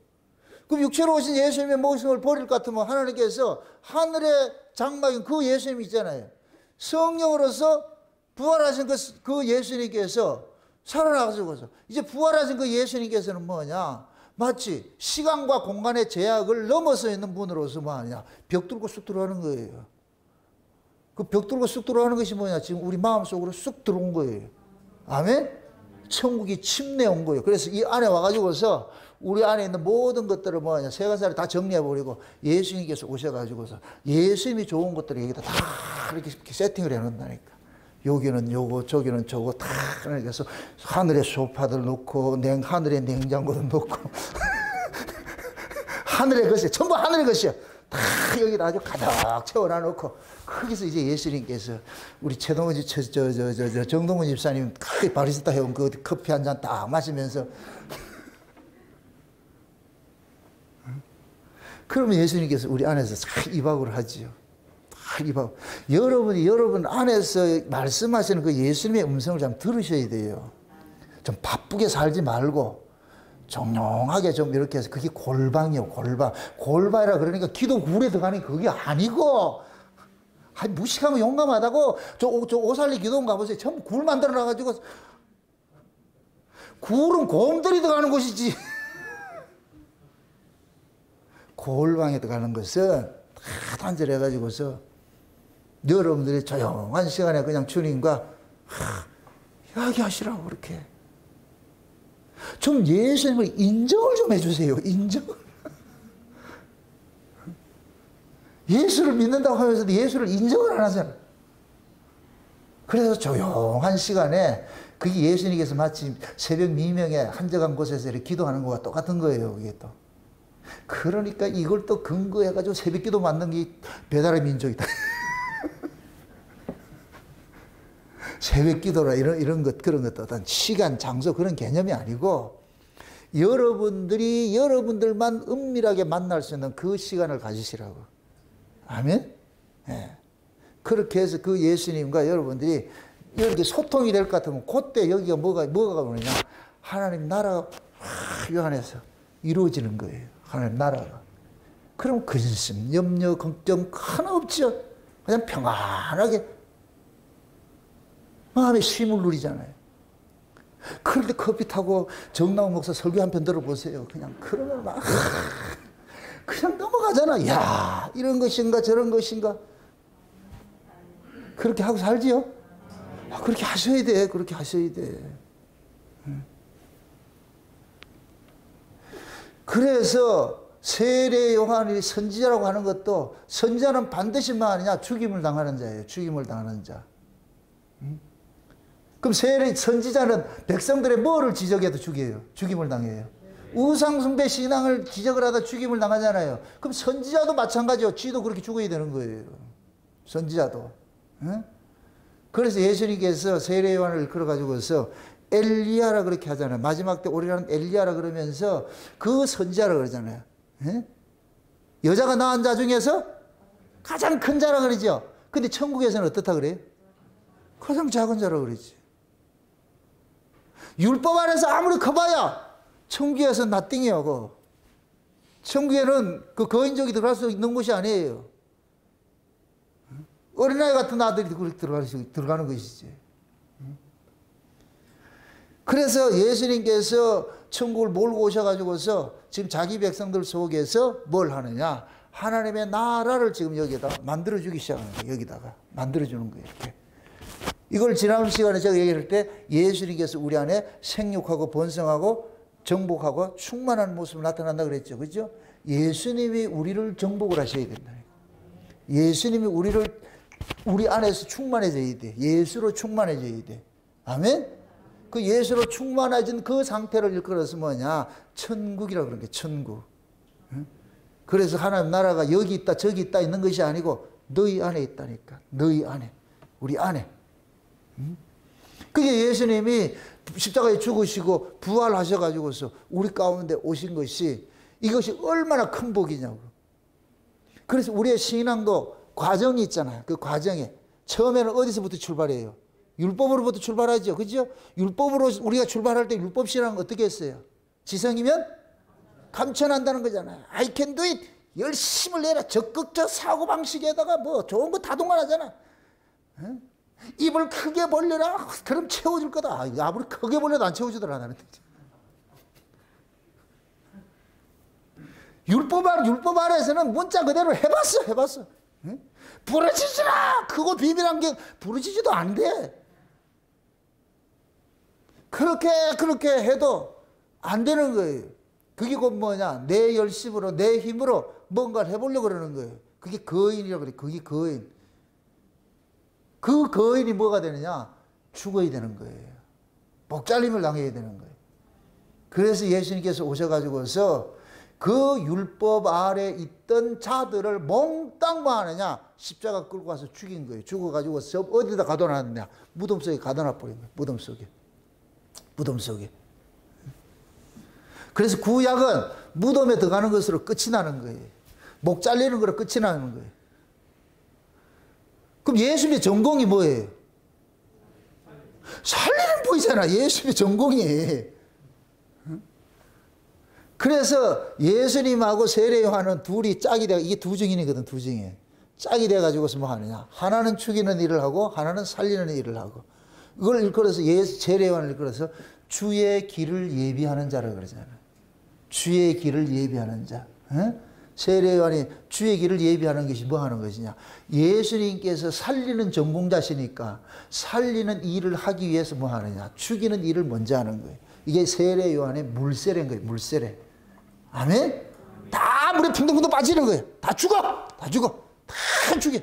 그럼 육체로 오신 예수님의 목숨을 버릴 것 같으면 하나님께서 하늘의 장막인 그 예수님 있잖아요. 성령으로서 부활하신 그 예수님께서 살아나가지고서 이제 부활하신 그 예수님께서는 뭐냐? 마치 시간과 공간의 제약을 넘어서 있는 분으로서 뭐하냐? 벽 뚫고 쑥 들어가는 거예요. 그 벽 뚫고 쑥 들어가는 것이 뭐냐? 지금 우리 마음속으로 쑥 들어온 거예요. 아멘? 천국이 침내에 온 거예요. 그래서 이 안에 와가지고서 우리 안에 있는 모든 것들을 뭐하냐? 세간살이 다 정리해버리고 예수님께서 오셔가지고서 예수님이 좋은 것들을 여기다 다 이렇게 세팅을 해놓는다니까. 여기는 요거, 저기는 저거 다 그래서 하늘에 소파들 놓고 하늘에 냉장고도 놓고 하늘의 것이 전부 하늘의 것이요. 다 여기다 아주 가득 채워놔 놓고 거기서 이제 예수님께서 우리 최동원 정동원 집사님 크게 바리스타 해온 그 커피 한 잔 딱 마시면서 그러면 예수님께서 우리 안에서 싹 입학을 하지요. 여러분 안에서 말씀하시는 그 예수님의 음성을 좀 들으셔야 돼요. 좀 바쁘게 살지 말고 정령하게 좀 이렇게 해서 그게 골방이요, 골방. 골방이라 그러니까 기도 굴에 들어가는 게 그게 아니고 무식하면 용감하다고 저 오살리 기도원 가보세요. 전부 굴 만들어 놔가지고 굴은 곰들이 들어가는 곳이지. 골방에 들어가는 것은 다 단절해가지고서 여러분들이 조용한 시간에 그냥 주님과 이야기하시라고 그렇게. 좀 예수님을 인정을 좀 해주세요. 인정을. 예수를 믿는다고 하면서도 예수를 인정을 안 하잖아요. 그래서 조용한 시간에 그게 예수님께서 마치 새벽 미명에 한적한 곳에서 이렇게 기도하는 것과 똑같은 거예요. 그게 또. 그러니까 이걸 또 근거해가지고 새벽 기도 만든 게 배달의 민족이다. 새벽 기도라 이런 것, 그런 것도 어떤 시간, 장소 그런 개념이 아니고 여러분들이 여러분들만 은밀하게 만날 수 있는 그 시간을 가지시라고. 아멘? 예. 그렇게 해서 그 예수님과 여러분들이 이렇게 소통이 될 것 같으면 그때 여기가 뭐가 오느냐. 하나님 나라가 이 안에서 이루어지는 거예요. 하나님 나라가. 그럼 근심, 염려, 걱정 하나 없죠. 그냥 평안하게 마음의 쉼을 누리잖아요. 그런데 커피 타고 정나온 목사 설교 한 편 들어보세요. 그냥 그러면 막 그냥 넘어가잖아. 야, 이런 것인가 저런 것인가. 그렇게 하고 살지요? 그렇게 하셔야 돼. 그렇게 하셔야 돼. 그래서 세례 요한이 선지자라고 하는 것도 선지자는 반드시 뭐 아니냐? 죽임을 당하는 자예요. 죽임을 당하는 자. 그럼 세례 선지자는 백성들의 뭐를 지적해도 죽여요? 죽임을 당해요. 우상숭배 신앙을 지적을 하다 죽임을 당하잖아요. 그럼 선지자도 마찬가지요. 쥐도 그렇게 죽어야 되는 거예요. 선지자도. 응? 그래서 예수님께서 세례 요한을 이끌어가지고서 엘리야라 그렇게 하잖아요. 마지막 때 오리라는 엘리야라 그러면서 그 선지자라 그러잖아요. 응? 여자가 낳은 자 중에서 가장 큰 자라 그러죠. 근데 천국에서는 어떻다 그래요? 가장 작은 자라 그러지. 율법 안에서 아무리 커봐야 천국에서 나띵이야. 천국에는 그 거인족이 들어갈 수 있는 곳이 아니에요. 어린아이 같은 아들이 들어가는 것이지. 그래서 예수님께서 천국을 몰고 오셔가지고서 지금 자기 백성들 속에서 뭘 하느냐. 하나님의 나라를 지금 여기다 만들어주기 시작하는 거예요. 여기다가 만들어주는 거예요. 이렇게. 이걸 지난 시간에 제가 얘기할 때 예수님께서 우리 안에 생육하고 번성하고 정복하고 충만한 모습을 나타난다 그랬죠. 그죠? 예수님이 우리를 정복을 하셔야 된다. 예수님이 우리 안에서 충만해져야 돼. 예수로 충만해져야 돼. 아멘? 그 예수로 충만해진 그 상태를 일컬어서 뭐냐? 천국이라고 그러는 게 천국. 그래서 하나님 나라가 여기 있다 저기 있다 있는 것이 아니고 너희 안에 있다니까. 너희 안에. 우리 안에. 그게 예수님이 십자가에 죽으시고 부활하셔가지고서 우리 가운데 오신 것이 이것이 얼마나 큰 복이냐고. 그래서 우리의 신앙도 과정이 있잖아요. 그 과정에 처음에는 어디서부터 출발해요? 율법으로부터 출발하죠. 그죠? 율법으로 우리가 출발할 때 율법 신앙은 어떻게 했어요? 지성이면 감천한다는 거잖아요. I can do it. 열심을 내라. 적극적 사고방식에다가 뭐 좋은 거 다 동원하잖아. 입을 크게 벌려라. 그럼 채워줄 거다. 아무리 크게 벌려도 안 채워주더라. 나는. 율법 안에서는 문자 그대로 해봤어. 부르짖으라. 그거 비밀한 게 부르짖어도 안 돼. 그렇게 해도 안 되는 거예요. 그게 곧 뭐냐? 내 열심으로 내 힘으로 뭔가를 해보려고 그러는 거예요. 그게 거인이라고 그래. 그게 거인. 그 거인이 뭐가 되느냐? 죽어야 되는 거예요. 목잘림을 당해야 되는 거예요. 그래서 예수님께서 오셔가지고서 그 율법 아래 있던 자들을 몽땅 뭐 하느냐? 십자가 끌고 가서 죽인 거예요. 죽어가지고 어디다 가둬놨느냐? 무덤 속에 가둬놔버린 거예요. 무덤 속에. 그래서 구약은 무덤에 들어가는 것으로 끝이 나는 거예요. 목 잘리는 거로 끝이 나는 거예요. 그럼 예수님의 전공이 뭐예요? 살리는 보이잖아. 예수님의 전공이. 그래서 예수님하고 세례 요한은 둘이 짝이 돼, 이게 두 증인이거든, 두 증인. 짝이 돼가지고서 뭐 하느냐. 하나는 죽이는 일을 하고, 하나는 살리는 일을 하고. 이걸 일컬어서 세례 요한을 일컬어서 주의 길을 예비하는 자라고 그러잖아요. 주의 길을 예비하는 자. 세례 요한이 주의 길을 예비하는 것이 뭐 하는 것이냐. 예수님께서 살리는 전공자시니까 살리는 일을 하기 위해서 뭐 하느냐. 죽이는 일을 먼저 하는 거예요. 이게 세례 요한의 물세례인 거예요. 물세례. 아멘? 다 물에 붕덩붕덩 빠지는 거예요. 다 죽어! 다 죽어! 다 죽여!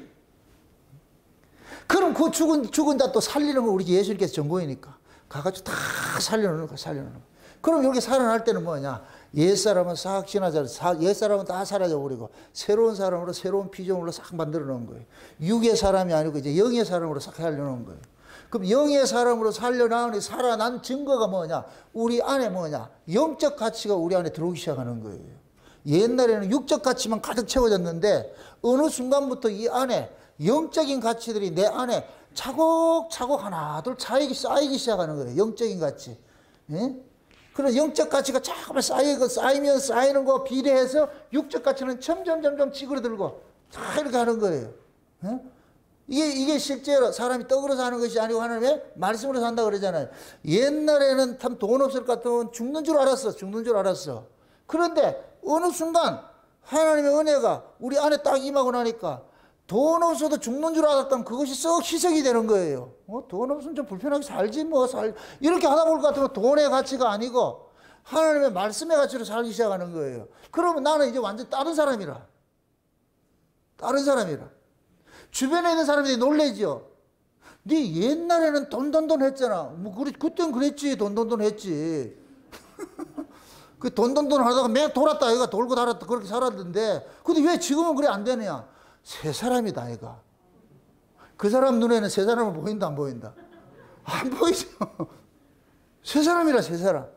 그럼 그 죽은 자 또 살리는 거 우리 예수님께서 전공이니까 가가지고 다 살려놓는 거야. 살려놓는 거야. 그럼 이렇게 살아날 때는 뭐냐. 옛사람은 싹 지나자, 옛사람은 다 사라져버리고 새로운 사람으로 새로운 피조물로 싹 만들어 놓은 거예요. 육의 사람이 아니고 이제 영의 사람으로 싹 살려놓은 거예요. 그럼 영의 사람으로 살려나오니 살아난 증거가 뭐냐. 우리 안에 뭐냐. 영적 가치가 우리 안에 들어오기 시작하는 거예요. 옛날에는 육적 가치만 가득 채워졌는데 어느 순간부터 이 안에 영적인 가치들이 내 안에 차곡차곡 하나둘 쌓이기 시작하는 거예요. 영적인 가치. 예? 그런 영적 가치가 자꾸만 쌓이면 쌓이는 거 비례해서 육적 가치는 점점 찌그러들고 다 이렇게 하는 거예요. 예? 이게 실제로 사람이 떡으로 사는 것이 아니고 하나님의 말씀으로 산다 그러잖아요. 옛날에는 참 돈 없을 것 같으면 죽는 줄 알았어. 그런데 어느 순간 하나님의 은혜가 우리 안에 딱 임하고 나니까 돈 없어도 죽는 줄 알았다면 그것이 썩 희석이 되는 거예요. 돈 없으면 좀 불편하게 살지 뭐. 이렇게 하다 볼 것 같으면 돈의 가치가 아니고 하나님의 말씀의 가치로 살기 시작하는 거예요. 그러면 나는 이제 완전 다른 사람이라. 주변에 있는 사람들이 놀래죠. 네 옛날에는 돈 했잖아. 뭐 그땐 그랬지. 돈 했지. 그 돈 하다가 매 돌았다. 얘가 돌고 달았다. 그렇게 살았는데 근데 왜 지금은 그래 안 되느냐. 새 사람이다, 얘가. 그 사람 눈에는 새 사람을 보인다, 안 보인다? 안 보이죠? 새 사람이라, 새 사람.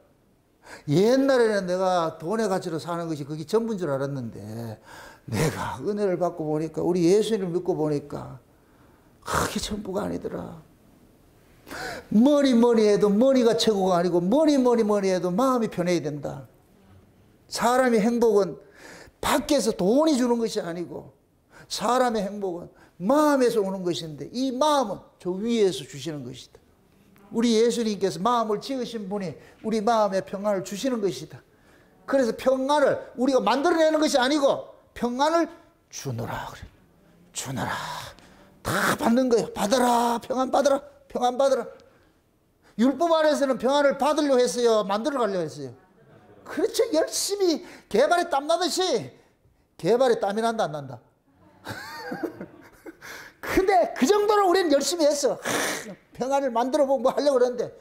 옛날에는 내가 돈의 가치로 사는 것이 그게 전부인 줄 알았는데, 내가 은혜를 받고 보니까, 우리 예수님을 믿고 보니까, 그게 전부가 아니더라. 뭐니 해도 머니가 최고가 아니고, 뭐니 해도 마음이 편해야 된다. 사람의 행복은 밖에서 돈이 주는 것이 아니고, 사람의 행복은 마음에서 오는 것인데 이 마음은 저 위에서 주시는 것이다. 우리 예수님께서 마음을 지으신 분이 우리 마음에 평안을 주시는 것이다. 그래서 평안을 우리가 만들어내는 것이 아니고 평안을 주노라 그래. 주노라. 다 받는 거예요. 받아라. 평안 받아라. 평안 받아라. 율법 안에서는 평안을 받으려고 했어요. 만들어 가려고 했어요. 그렇죠. 열심히 개발에 땀 나듯이 개발에 땀이 난다 안 난다. 근데 그 정도로 우리는 열심히 했어. 평안을 만들어보고 뭐 하려고 그러는데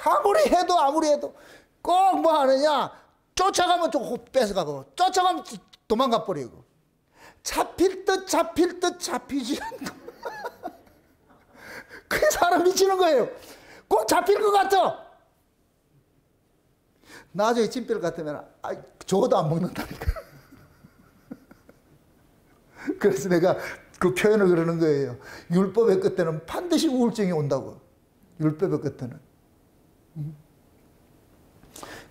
아무리 해도 꼭 뭐 하느냐. 쫓아가면 좀 뺏어가고 쫓아가면 도망가 버리고 잡힐 듯 잡히지 않고 그 사람 미치는 거예요. 꼭 잡힐 것 같아. 나중에 찜뺄 같으면 저거도 안 먹는다니까. 그래서 내가 그 표현을 그러는 거예요. 율법의 끝에는 반드시 우울증이 온다고. 율법의 끝에는.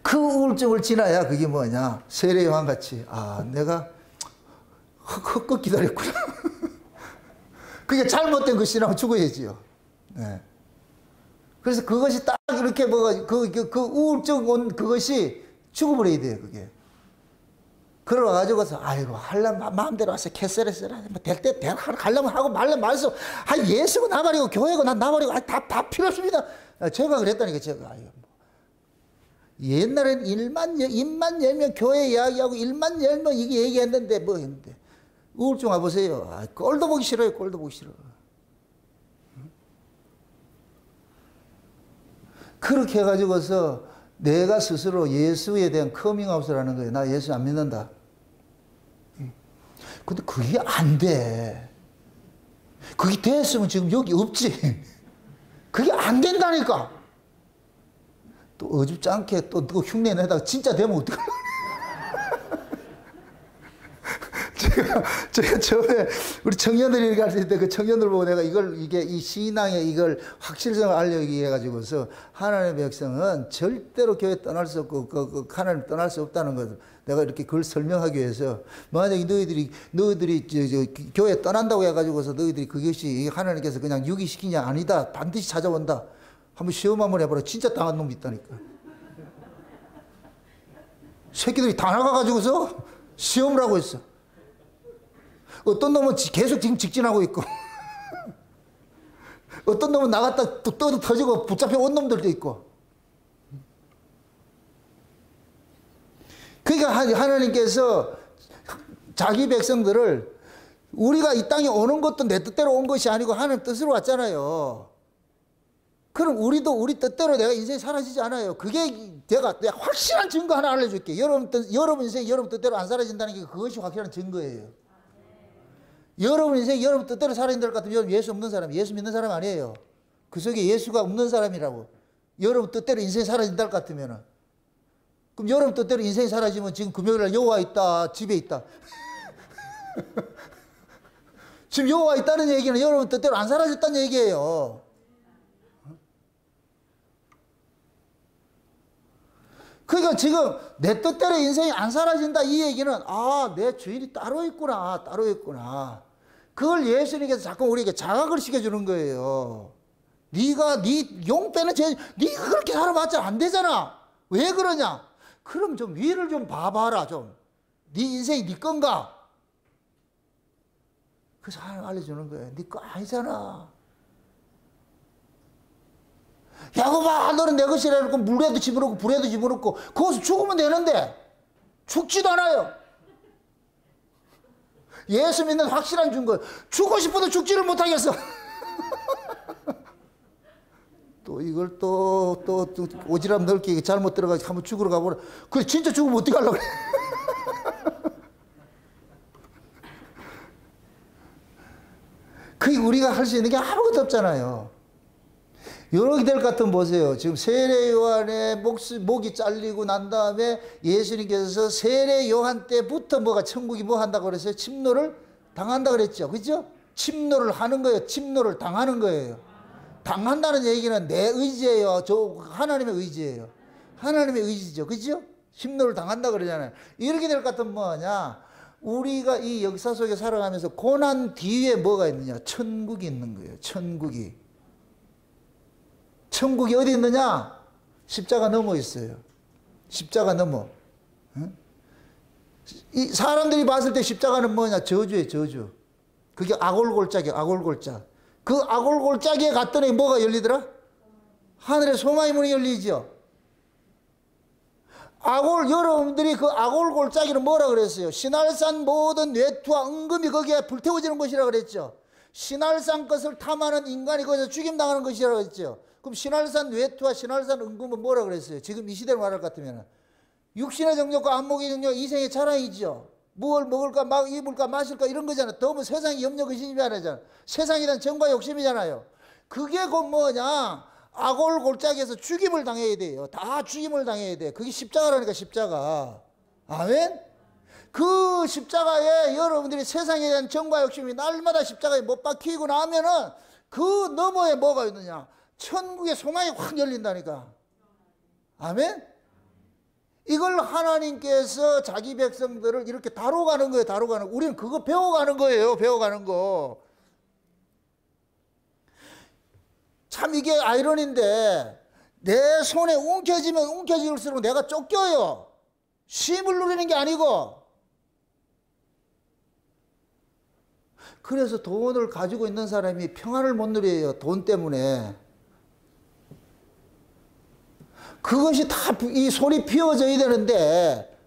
그 우울증을 지나야 그게 뭐냐. 세례 요한같이 내가 헛헛 기다렸구나. 그게 잘못된 것이라고 죽어야지요. 네. 그래서 그것이 딱 이렇게 그 우울증 온 그것이 죽어버려야 돼요. 그게. 그래가지고서 하려면 마음대로 와서 캐세레스라 될 때 하려면 하고 말려면 말서 예수고 나 버리고 교회고 나 버리고 다 필요 없습니다. 제가 그랬다니까. 제가 옛날엔 입만 열면 교회 이야기하고 입만 열면 이게 얘기했는데 뭐 했는데 우울증 와보세요. 꼴도 보기 싫어요. 꼴도 보기 싫어. 그렇게 해가지고서 내가 스스로 예수에 대한 커밍아웃을 하는 거예요. 나 예수 안 믿는다. 근데 그게 안 돼. 그게 됐으면 지금 여기 없지. 그게 안 된다니까. 또 어줍지 않게 또 누구 흉내 내다가 진짜 되면 어떡하나. 제가 처음에 우리 청년들이 가르칠 때 그 청년들 보고 내가 이 신앙의 이걸 확실성을 알려기 위해 가지고서 하나님의 백성은 절대로 교회 떠날 수 없고 하나님 떠날 수 없다는 것을 내가 이렇게 그걸 설명하기 위해서 만약에 너희들이 교회 떠난다고 해가지고서 너희들이 그것이 하나님께서 그냥 유기시키냐 아니다. 반드시 찾아온다. 한번 시험 한번 해보라. 진짜 당한 놈이 있다니까. 새끼들이 다 나가가지고서 시험을 하고 있어. 어떤 놈은 계속 지금 직진하고 있고 어떤 놈은 나갔다 또 터지고 붙잡혀 온 놈들도 있고. 그러니까 하나님께서 자기 백성들을 우리가 이 땅에 오는 것도 내 뜻대로 온 것이 아니고 하나님 뜻으로 왔잖아요. 그럼 우리도 우리 뜻대로 내가 인생이 사라지지 않아요. 그게 내가 확실한 증거 하나 알려줄게. 여러분 인생이 여러분 뜻대로 안 사라진다는 게 그것이 확실한 증거예요. 여러분 인생이 여러분 뜻대로 살아야 것 같으면 예수 없는 사람, 예수 믿는 사람 아니에요. 그 속에 예수가 없는 사람이라고. 여러분 뜻대로 인생이 사라진다 것 같으면. 그럼 여러분 뜻대로 인생이 사라지면 지금 금요일날 여호와 있다, 집에 있다. 지금 여호와 있다는 얘기는 여러분 뜻대로 안 사라졌다는 얘기예요. 그러니까 지금 내 뜻대로 인생이 안 사라진다 이 얘기는 내 주인이 따로 있구나, 따로 있구나. 그걸 예수님께서 자꾸 우리에게 자각을 시켜주는 거예요. 네가 네 용빼는 네가 그렇게 살아봤자 안 되잖아. 왜 그러냐? 그럼 좀 위를 좀 봐봐라 좀. 네 인생이 네 건가? 그래서 하나님 알려주는 거예요. 네 거 아니잖아. 야곱아 너는 내 것이라 해놓고 물에도 집어넣고 불에도 집어넣고 거기서 죽으면 되는데 죽지도 않아요. 예수 믿는 확실한 증거. 죽고 싶어도 죽지를 못하겠어. 또 이걸 또 오지랖 넓게 잘못 들어가서 한번 죽으러 가보라. 그래 진짜 죽으면 어떻게 하려고 그래. 그게 우리가 할 수 있는 게 아무것도 없잖아요. 이렇게 될 것 같으면 보세요. 지금 세례 요한의 목이 잘리고 난 다음에 예수님께서 세례 요한 때부터 천국이 뭐 한다고 그랬어요? 침노를 당한다 그랬죠. 그죠? 침노를 하는 거예요. 침노를 당하는 거예요. 당한다는 얘기는 내 의지예요. 하나님의 의지예요. 하나님의 의지죠. 그죠? 침노를 당한다 그러잖아요. 이렇게 될 것 같으면 뭐냐? 우리가 이 역사 속에 살아가면서 고난 뒤에 뭐가 있느냐? 천국이 있는 거예요. 천국이. 천국이 어디 있느냐? 십자가 넘어 있어요. 십자가 넘어. 이 사람들이 봤을 때 십자가는 뭐냐? 저주예요, 저주. 그게 악올골짜기예요, 악올골짝. 그 악올골짜기에 갔더니 뭐가 열리더라? 하늘의 소망의 문이 열리죠. 여러분들이 그 악올골짜기는 뭐라 그랬어요? 신할산 모든 외투와 은금이 거기에 불태워지는 것이라 그랬죠. 신할산 것을 탐하는 인간이 거기서 죽임당하는 것이라 그랬죠. 그럼 신할산 외투와 신할산 은금은 뭐라 그랬어요? 지금 이 시대로 말할 것 같으면 육신의 정욕과 안목의 정욕, 이생의 자랑이죠. 뭘 먹을까, 입을까, 마실까 이런 거잖아. 더면 세상이 염려 근심이 아니잖아. 세상에 대한 정과 욕심이잖아요. 그게 곧 뭐냐? 악올골짜기에서 죽임을 당해야 돼요. 다 죽임을 당해야 돼. 그게 십자가라니까, 십자가. 아멘? 그 십자가에 여러분들이 세상에 대한 정과 욕심이 날마다 십자가에 못 박히고 나면은 그 너머에 뭐가 있느냐? 천국의 소망이 확 열린다니까. 아멘? 이걸 하나님께서 자기 백성들을 이렇게 다뤄가는 거예요, 다뤄가는 거. 우리는 그거 배워가는 거예요, 배워가는 거. 참 이게 아이러니인데, 내 손에 움켜쥐면 움켜질수록 내가 쫓겨요. 쉼을 누리는 게 아니고. 그래서 돈을 가지고 있는 사람이 평안을 못 누려요, 돈 때문에. 그것이 다 이 손이 피어져야 되는데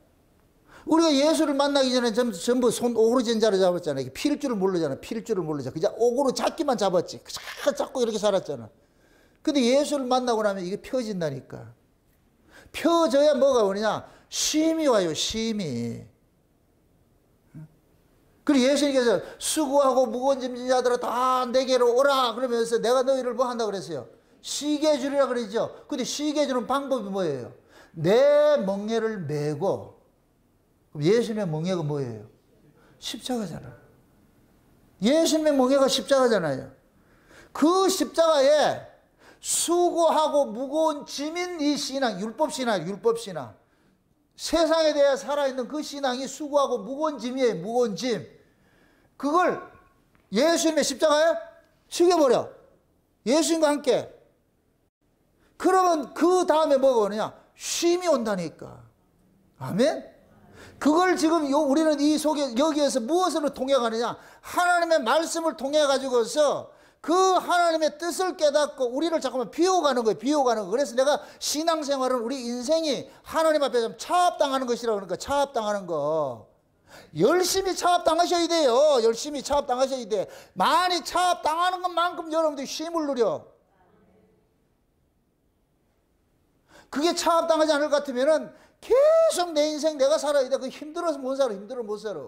우리가 예수를 만나기 전에 전부 손 오그러진 자로 잡았잖아요. 필 줄을 모르잖아. 필 줄을 모르잖아. 그냥 오그로 잡기만 잡았지. 잡고 이렇게 살았잖아. 근데 예수를 만나고 나면 이게 펴진다니까. 펴져야 뭐가 오느냐? 쉼이 와요. 쉼이. 그리고 예수님께서 수고하고 무거운 짐진 자들아 다 내게로 오라 그러면서 내가 너희를 뭐 한다고 그랬어요? 쉬게 해주리라 그러죠. 근데 쉬게 해주는 방법이 뭐예요? 내 멍에를 메고. 그럼 예수님의 멍에가 뭐예요? 십자가잖아. 예수님의 멍에가 십자가잖아요. 그 십자가에 수고하고 무거운 짐인 이 신앙, 율법신앙, 율법신앙. 세상에 대해 살아있는 그 신앙이 수고하고 무거운 짐이에요. 무거운 짐. 그걸 예수님의 십자가에 죽여버려. 예수님과 함께. 그러면 그 다음에 뭐가 오느냐? 쉼이 온다니까. 아멘? 그걸 지금 우리는 이 속에 여기에서 무엇으로 통해가느냐? 하나님의 말씀을 통해 가지고서 그 하나님의 뜻을 깨닫고 우리를 잠깐만 비워가는 거예요. 비워가는 거. 그래서 내가 신앙생활은 우리 인생이 하나님 앞에 좀 차압당하는 것이라고 그러니까 차압당하는 거. 열심히 차압당하셔야 돼요. 열심히 차압당하셔야 돼. 많이 차압당하는 것만큼 여러분들이 쉼을 누려. 그게 차압당하지 않을 것 같으면은 계속 내 인생 내가 살아야 돼. 그 힘들어서 못 살아. 힘들어 못 살아.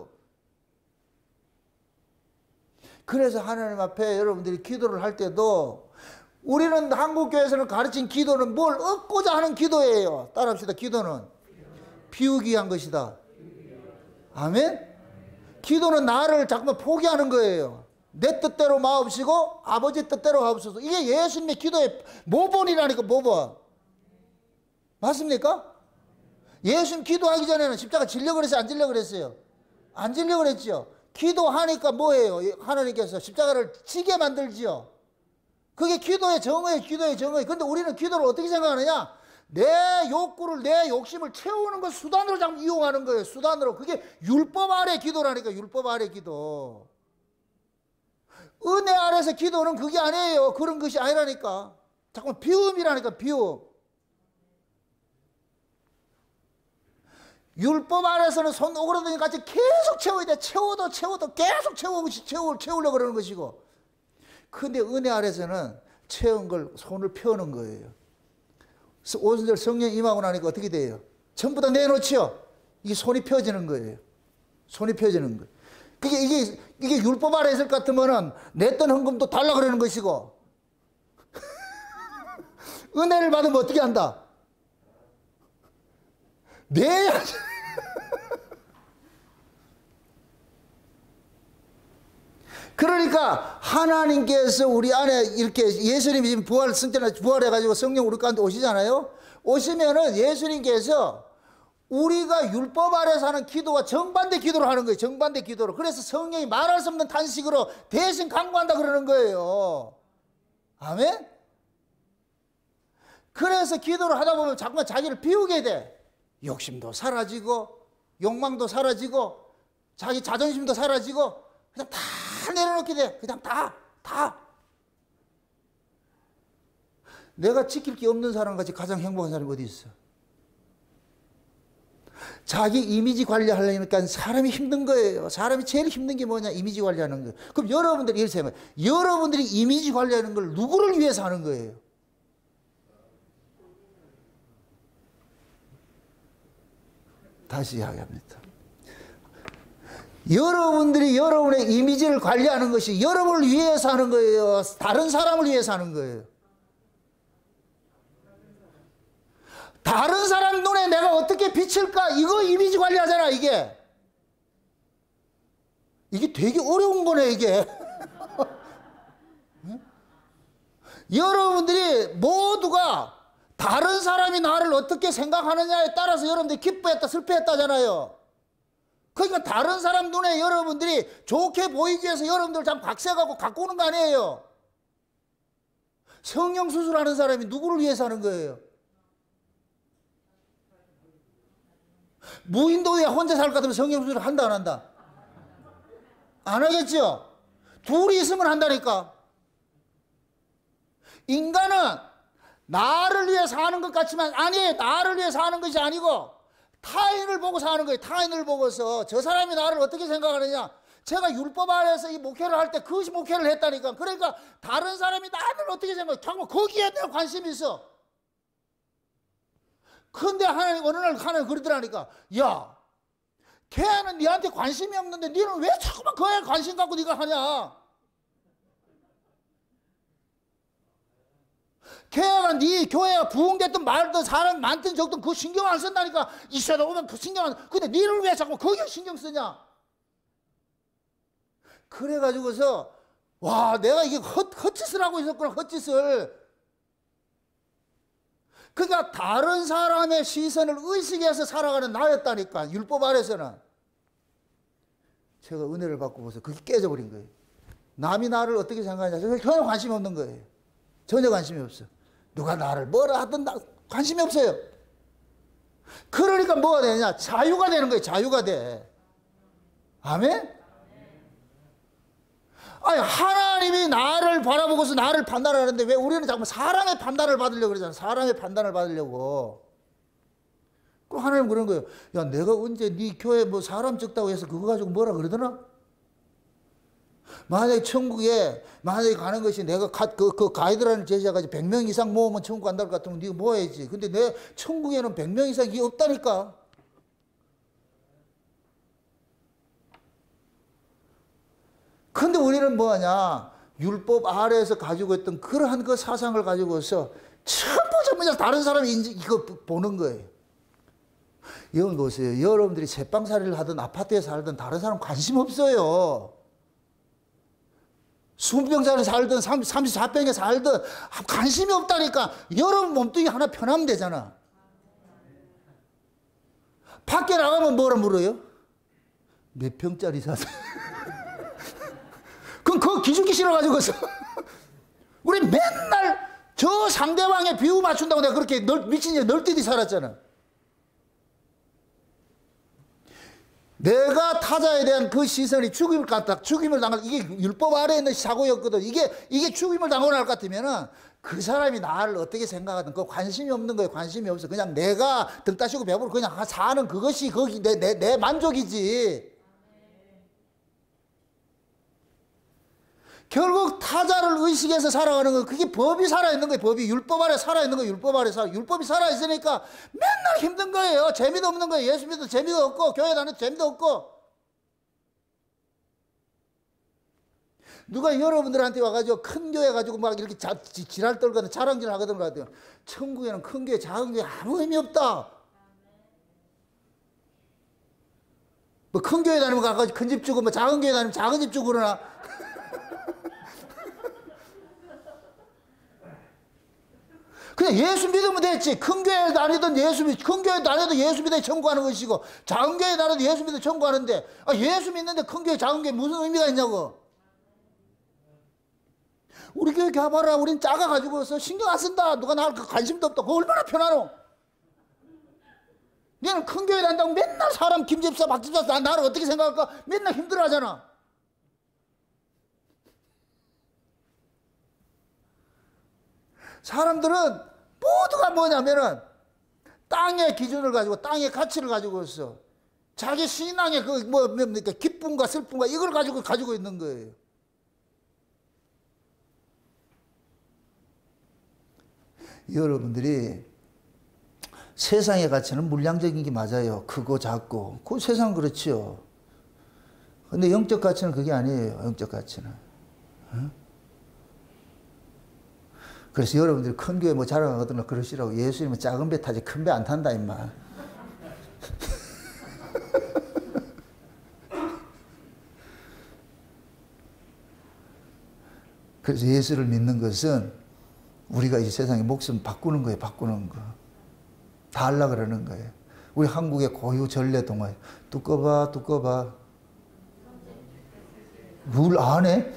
그래서 하나님 앞에 여러분들이 기도를 할 때도 우리는 한국교회에서는 가르친 기도는 뭘 얻고자 하는 기도예요. 따라합시다. 기도는 비우기 위한 것이다. 아멘? 기도는 나를 자꾸만 포기하는 거예요. 내 뜻대로 마옵시고 아버지 뜻대로 하옵소서. 이게 예수님의 기도의 모본이라니까, 모본. 맞습니까? 예수님 기도하기 전에는 십자가 지려고 그랬어요? 안 지려고 그랬어요? 안 지려고 그랬죠? 기도하니까 뭐예요? 하나님께서 십자가를 지게 만들지요. 그게 기도의 정의예요. 기도의 정의. 근데 우리는 기도를 어떻게 생각하느냐? 내 욕구를, 내 욕심을 채우는 것 수단으로 자꾸 이용하는 거예요. 수단으로. 그게 율법 아래 기도라니까. 율법 아래 기도. 은혜 아래서 기도는 그게 아니에요. 그런 것이 아니라니까. 자꾸 비움이라니까. 비움. 율법 아래서는 손 오그라드니 같이 계속 채워야 돼. 채워도 계속 채우려고 그러는 것이고. 근데 은혜 아래서는 채운 걸 손을 펴는 거예요. 오순절 성령 임하고 나니까 어떻게 돼요? 전부 다 내놓지요. 이게 손이 펴지는 거예요. 손이 펴지는 거예요. 이게 율법 아래 있을 것 같으면은 냈던 헌금도 달라 그러는 것이고. 은혜를 받으면 어떻게 한다? 내야지. 그러니까 하나님께서 우리 안에 이렇게 예수님이 지금 부활해가지고 성령 우리 가운데 오시잖아요. 오시면은 예수님께서 우리가 율법 아래서 하는 기도와 정반대 기도를 하는 거예요. 정반대 기도로. 그래서 성령이 말할 수 없는 탄식으로 대신 강구한다 그러는 거예요. 아멘? 그래서 기도를 하다 보면 자꾸만 자기를 비우게 돼. 욕심도 사라지고 욕망도 사라지고 자기 자존심도 사라지고 그냥 다 내려놓게 돼. 그냥 다. 내가 지킬 게 없는 사람같이 가장 행복한 사람이 어디 있어? 자기 이미지 관리하려니까 사람이 힘든 거예요. 사람이 제일 힘든 게 뭐냐? 이미지 관리하는 거예요. 그럼 여러분들이 이렇게 생각해요. 여러분들이 이미지 관리하는 걸 누구를 위해서 하는 거예요? 다시 이야기합니다. 여러분들이 여러분의 이미지를 관리하는 것이 여러분을 위해서 하는 거예요? 다른 사람을 위해서 하는 거예요? 다른 사람 눈에 내가 어떻게 비칠까? 이거 이미지 관리하잖아, 이게. 이게 되게 어려운 거네, 이게. 여러분들이 모두가 다른 사람이 나를 어떻게 생각하느냐에 따라서 여러분들이 기뻐했다, 슬퍼했다잖아요. 그러니까 다른 사람 눈에 여러분들이 좋게 보이기 위해서 여러분들 참 각색하고 갖고 오는 거 아니에요. 성령 수술하는 사람이 누구를 위해서 하는 거예요? 무인도에 혼자 살 것 같으면 성령 수술을 한다, 안 한다? 안 하겠죠? 둘이 있으면 한다니까. 인간은 나를 위해 사는 것 같지만 아니에요. 나를 위해 사는 것이 아니고 타인을 보고 사는 거예요. 타인을 보고서 저 사람이 나를 어떻게 생각하느냐. 제가 율법 아래에서 이 목회를 할 때 그 목회를 했다니까. 그러니까 다른 사람이 나를 어떻게 생각해. 자꾸 거기에 내가 관심이 있어. 근데 하나님 어느 날 하나님 그러더라니까. 야, 걔는 니한테 관심이 없는데 니는 왜 자꾸만 그에 관심 갖고 니가 하냐. 걔가 네 교회가 부흥됐든 말든 사람 많든 적든 그거 신경 안 쓴다니까. 있어도 오면 그 신경 안. 근데 니를 왜 자꾸 거기에 신경 쓰냐. 그래가지고서 와, 내가 이게 헛짓을 하고 있었구나. 헛짓을. 그러니까 다른 사람의 시선을 의식해서 살아가는 나였다니까. 율법 아래서는. 제가 은혜를 받고 보세요. 그게 깨져버린 거예요. 남이 나를 어떻게 생각하냐. 전혀 관심이 없는 거예요. 전혀 관심이 없어. 누가 나를 뭐라 하든 관심이 없어요. 그러니까 뭐가 되냐? 자유가 되는 거예요. 자유가 돼. 아멘? 아니, 하나님이 나를 바라보고서 나를 판단하는데 왜 우리는 자꾸 사람의 판단을 받으려고 그러잖아. 사람의 판단을 받으려고. 그 하나님 그런 거예요. 야, 내가 언제 네 교회 뭐 사람 적다고 해서 그거 가지고 뭐라 그러더나? 만약에 천국에 만약에 가는 것이 내가 그 가이드라인을 제시해가지고 100명 이상 모으면 천국 간다고 같으면 네가 뭐 해야지. 근데 내 천국에는 100명 이상이 없다니까. 근데 우리는 뭐 하냐? 율법 아래에서 가지고 있던 그러한 그 사상을 가지고서 전부 다른 사람이 이거 보는 거예요. 여러분 보세요. 여러분들이 새빵살이를 하든 아파트에 살든 다른 사람 관심 없어요. 20병짜리 살든 34병에 살든 관심이 없다니까. 여러분 몸뚱이 하나 편하면 되잖아. 밖에 나가면 뭐라 물어요? 몇 평짜리 사세요? 그럼 그거 기죽기 싫어가지고서 우리 맨날 저 상대방의 비유 맞춘다고 내가 그렇게 미친 일 널뛰듯이 살았잖아. 내가 타자에 대한 그 시선이 죽임을 당할, 이게 율법 아래에 있는 사고였거든. 이게 죽임을 당하고 날 것 같으면은 그 사람이 나를 어떻게 생각하든 그 관심이 없는 거예요. 관심이 없어. 그냥 내가 등 따시고 배부르고 그냥 사는 그것이 거기 내 만족이지. 결국 타자를 의식해서 살아가는 거, 그게 법이 살아있는 거예요. 법이 율법 아래 살아있는 거예요. 율법 아래 율법이 살아있으니까 맨날 힘든 거예요. 재미도 없는 거예요. 예수 믿어도 재미도 없고 교회 다녀도 재미도 없고. 누가 여러분들한테 와가지고 큰 교회 가지고 막 이렇게 지랄 떨거든 자랑질 하거든 그러더니 천국에는 큰 교회 작은 교회 아무 의미 없다. 뭐 큰 교회 다니면 가가지고 큰 집 주고 뭐 작은 교회 다니면 작은 집 주고 그러나. 그냥 예수 믿으면 됐지. 큰 교회 다니든 큰 교회 다녀도 예수 믿어 청구하는 것이고 작은 교회 다녀도 예수 믿어 청구하는데 예수 믿는데 큰 교회 작은 교회 무슨 의미가 있냐고. 우리 교회 가봐라. 우린 작아가지고서 신경 안 쓴다. 누가 나를 관심도 없다. 그거 얼마나 편하노. 얘는 큰 교회 다닌다고 맨날 사람 김집사 박집사 나를 어떻게 생각할까 맨날 힘들어하잖아. 사람들은 모두가 뭐냐면은 땅의 기준을 가지고 땅의 가치를 가지고 있어. 자기 신앙의 그 뭡니까 기쁨과 슬픔과 이걸 가지고 있는 거예요. 여러분들이 세상의 가치는 물량적인 게 맞아요. 크고 작고. 그 세상은 그렇지요. 근데 영적 가치는 그게 아니에요. 영적 가치는. 어? 그래서 여러분들이 큰 교회 뭐 자랑하거나 그러시라고. 예수님은 작은 배 타지 큰 배 안 탄다 임마. 그래서 예수를 믿는 것은 우리가 이 세상의 목숨 바꾸는 거예요. 바꾸는 거. 다 하려고 그러는 거예요. 우리 한국의 고유 전래 동화 두꺼봐 물 안 해?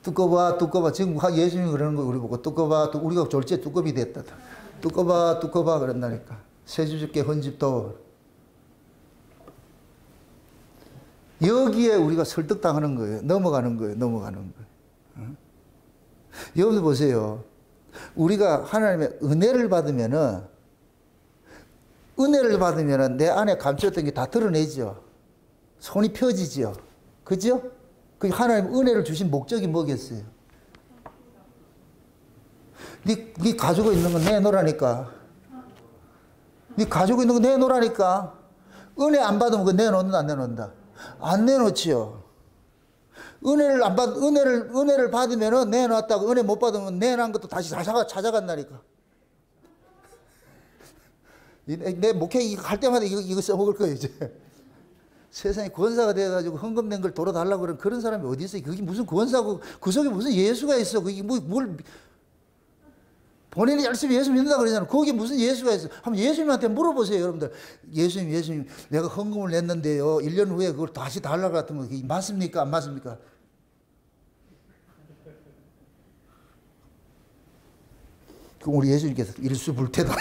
두꺼봐. 지금 예수님이 그러는 거 우리 보고 두꺼봐. 우리가 졸지에 두꺼비 됐다. 두꺼봐 그런다니까. 세주주께 헌집도. 여기에 우리가 설득당하는 거예요. 넘어가는 거예요. 어? 여러분들 보세요. 우리가 하나님의 은혜를 받으면은 내 안에 감추었던 게 다 드러내죠. 손이 펴지죠. 그죠? 그 하나님 은혜를 주신 목적이 뭐겠어요? 네 가지고 있는 건 내놓으라니까. 네 가지고 있는 거 내놓으라니까. 은혜 안 받으면 그거 내놓는다 안 내놓는다? 안 내놓지요. 은혜를 받으면은 내놨다고 은혜 못 받으면 내놓은 것도 다시 찾아간다니까. 내 목회 이거 할 때마다 이거 써먹을 거예요 이제. 세상에 권사가 돼가지고 헌금 낸 걸 돌아달라고 그러는 그런 사람이 어디 있어요? 그게 무슨 권사고 그 속에 무슨 예수가 있어? 그게 뭘 본인이 열심히 예수 믿는다 그러잖아요. 거기 무슨 예수가 있어? 한번 예수님한테 물어보세요, 여러분들. 예수님, 내가 헌금을 냈는데요. 1년 후에 그걸 다시 달라고 같으면 그게 맞습니까? 안 맞습니까? 그럼 우리 예수님께서 일수불태다.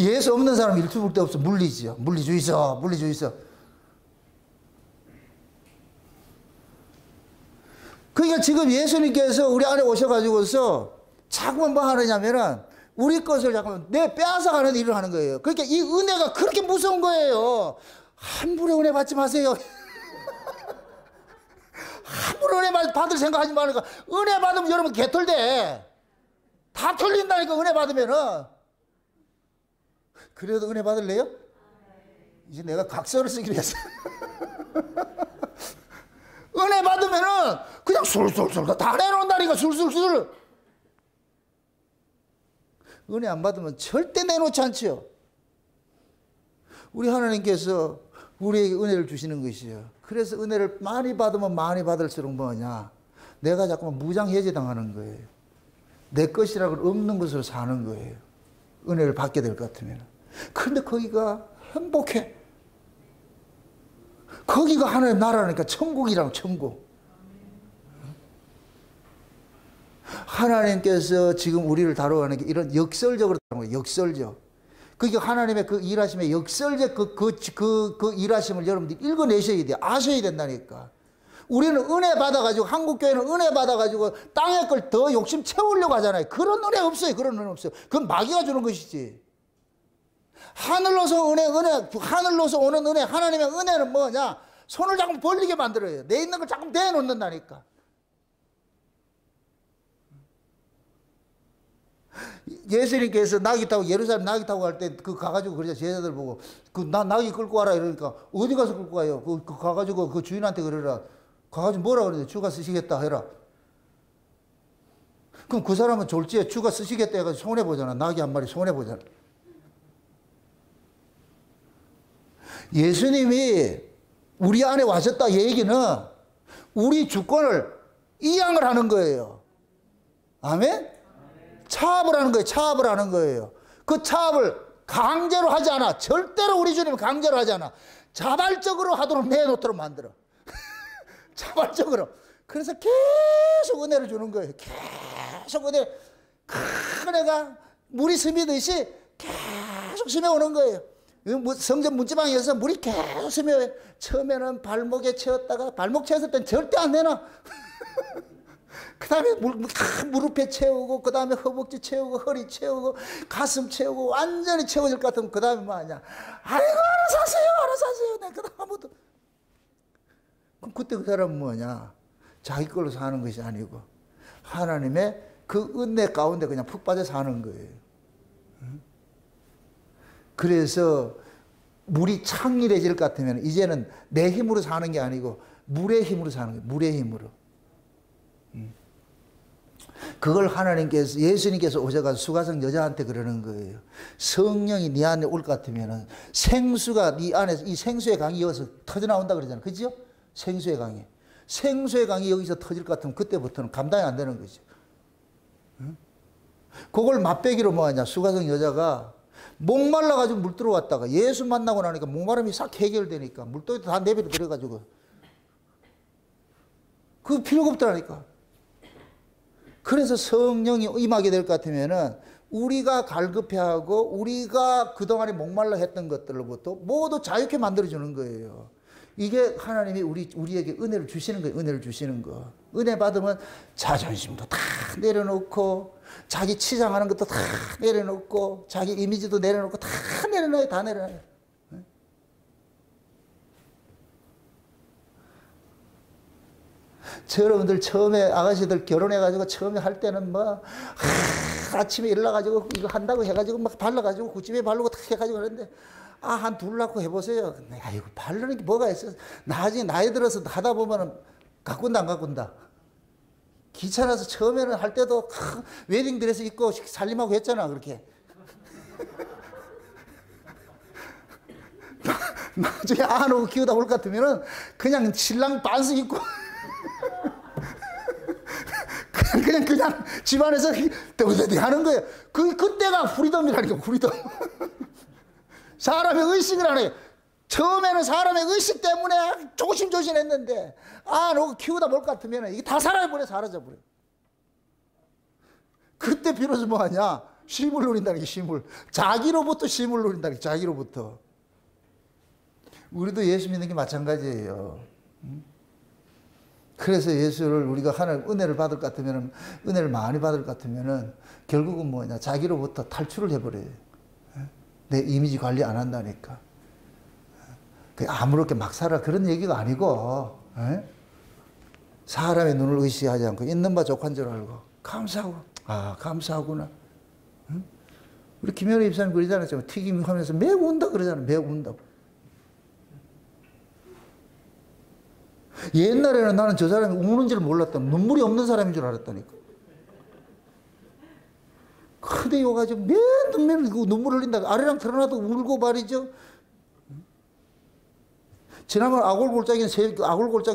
예수 없는 사람 일투 볼 데 없어. 물리지요. 물리주의서, 물리주의서. 그러니까 지금 예수님께서 우리 안에 오셔가지고서 자꾸만 뭐 하느냐면은 우리 것을 자꾸만 빼앗아가는 일을 하는 거예요. 그러니까 이 은혜가 그렇게 무서운 거예요. 함부로 은혜 받지 마세요. 함부로 은혜 받을 생각하지 말고. 은혜 받으면 여러분 개털돼. 다 털린다니까 은혜 받으면은. 그래도 은혜 받을래요? 이제 내가 각서를 쓰기로 했어. 은혜 받으면은 그냥 술술술 다 내놓는다니까. 술술술. 은혜 안 받으면 절대 내놓지 않지요. 우리 하나님께서 우리에게 은혜를 주시는 것이요. 그래서 은혜를 많이 받으면 많이 받을수록 뭐냐? 내가 자꾸만 무장해제 당하는 거예요. 내 것이라고 없는 것으로 사는 거예요. 은혜를 받게 될 것 같으면. 그런데 거기가 행복해. 거기가 하나님 나라니까 천국이라고, 천국. 하나님께서 지금 우리를 다루는 게 이런 역설적으로 다루는 거예요. 역설적. 그게 하나님의 그 일하심의 역설적 그 일하심을 여러분들이 읽어내셔야 돼요. 아셔야 된다니까. 우리는 은혜 받아가지고, 한국교회는 은혜 받아가지고 땅의 걸 더 욕심 채우려고 하잖아요. 그런 은혜 없어요. 그런 은혜 없어요. 그건 마귀가 주는 것이지. 하늘로서 하늘로서 오는 은혜, 하나님의 은혜는 뭐냐? 손을 자꾸 벌리게 만들어요. 내 있는 걸 자꾸 대놓는다니까. 예수님께서 낙이 타고 예루살렘 낙이 타고 갈 때 그 가가지고 그러자 제자들 보고 나 낙이 끌고 와라 이러니까 어디 가서 끌고 가요? 그 가가지고 그 주인한테 그러라. 가가지고 뭐라 그러는데 주가 쓰시겠다 해라. 그럼 그 사람은 졸지에 주가 쓰시겠다 해가지고 손해보잖아. 낙이 한 마리 손해보잖아. 예수님이 우리 안에 와셨다 얘기는 우리 주권을 이양을 하는 거예요. 아멘? 차압을 하는 거예요. 차압을 하는 거예요. 그 차압을 강제로 하지 않아. 절대로 우리 주님은 강제로 하지 않아. 자발적으로 하도록 내놓도록 만들어. 자발적으로. 그래서 계속 은혜를 주는 거예요. 계속 은혜. 큰 은혜가 물이 스미듯이 계속 스며오는 거예요. 성전 문지방에서 물이 계속 스며요. 처음에는 발목에 채웠다가 발목 채웠을 땐 절대 안 내놔. 그 다음에 무릎에 채우고, 그 다음에 허벅지 채우고, 허리 채우고, 가슴 채우고, 완전히 채워질 것 같으면 그 다음에 뭐 하냐? 아이고, 알아서 하세요, 알아서 하세요. 내가 그 다음 아무도. 그럼 그때 그 사람은 뭐냐? 자기 걸로 사는 것이 아니고, 하나님의 그 은혜 가운데 그냥 푹 빠져 사는 거예요. 그래서 물이 창렬해질 것 같으면 이제는 내 힘으로 사는 게 아니고, 물의 힘으로 사는 거예요. 물의 힘으로. 그걸 하나님께서, 예수님께서 오셔가지고 수가성 여자한테 그러는 거예요. 성령이 네 안에 올 것 같으면은 생수가 네 안에, 이 생수의 강이 여기서 터져나온다 그러잖아요. 그죠? 생수의 강이. 생수의 강이 여기서 터질 것 같으면 그때부터는 감당이 안 되는 거죠. 그걸 맛배기로 뭐 하냐? 수가성 여자가 목말라가지고 물 들어왔다가 예수 만나고 나니까 목마름이 싹 해결되니까 물동이도 다 내버려 들어가지고 그 필요가 없더라니까. 그래서 성령이 임하게 될 것 같으면은 우리가 갈급해하고 우리가 그동안에 목말라 했던 것들로부터 모두 자유케 만들어주는 거예요. 이게 하나님이 우리에게 은혜를 주시는 거예요. 은혜를 주시는 거. 은혜 받으면 자존심도 다 내려놓고 자기 치장하는 것도 다 내려놓고 자기 이미지도 내려놓고 다 내려놔요. 다 내려놔요. 여러분들 처음에 아가씨들 결혼해가지고 처음에 할 때는 뭐 아침에 일어나가지고 이거 한다고 해가지고 막 발라가지고 구찜에 바르고 탁 해가지고 그러는데 한 둘 낳고 해보세요. 아이고 바르는 게 뭐가 있어. 나중에 나이 들어서 하다 보면은 가꾼다 안 가꾼다. 귀찮아서 처음에는 할 때도 웨딩드레스 입고 살림하고 했잖아 그렇게. 나중에 안 오고 키우다 올 것 같으면은 그냥 신랑 반스 입고 그냥 집안에서 떠들떠들 하는 거예요. 그때가 프리덤이라니까, 프리덤. 사람의 의식을 안 해요. 처음에는 사람의 의식 때문에 조심조심 했는데, 너 키우다 볼 것 같으면 이게 다 사라져버려, 사라져버려. 그때 비로소 뭐 하냐? 쉼을 누린다는 게 쉼을. 자기로부터 쉼을 누린다는 게 자기로부터. 우리도 예수 믿는 게 마찬가지예요. 그래서 예수를 우리가 하나님 은혜를 받을 것 같으면, 은혜를 많이 받을 것 같으면 결국은 뭐냐, 자기로부터 탈출을 해버려요. 내 이미지 관리 안 한다니까. 아무렇게 막 살아 그런 얘기가 아니고, 사람의 눈을 의식하지 않고 있는 바 족한 줄 알고 감사하고, 아 감사하구나. 우리 김현우 입사님 그러잖아요. 튀김 하면서 매우 운다 그러잖아요. 매우 운다고. 옛날에는 나는 저 사람이 우는지를 몰랐다. 눈물이 없는 사람인 줄 알았다니까. 근데 요 가지고 맨날 눈물 흘린다. 아래랑 드러나도 울고 말이죠. 지난번 아골골짜기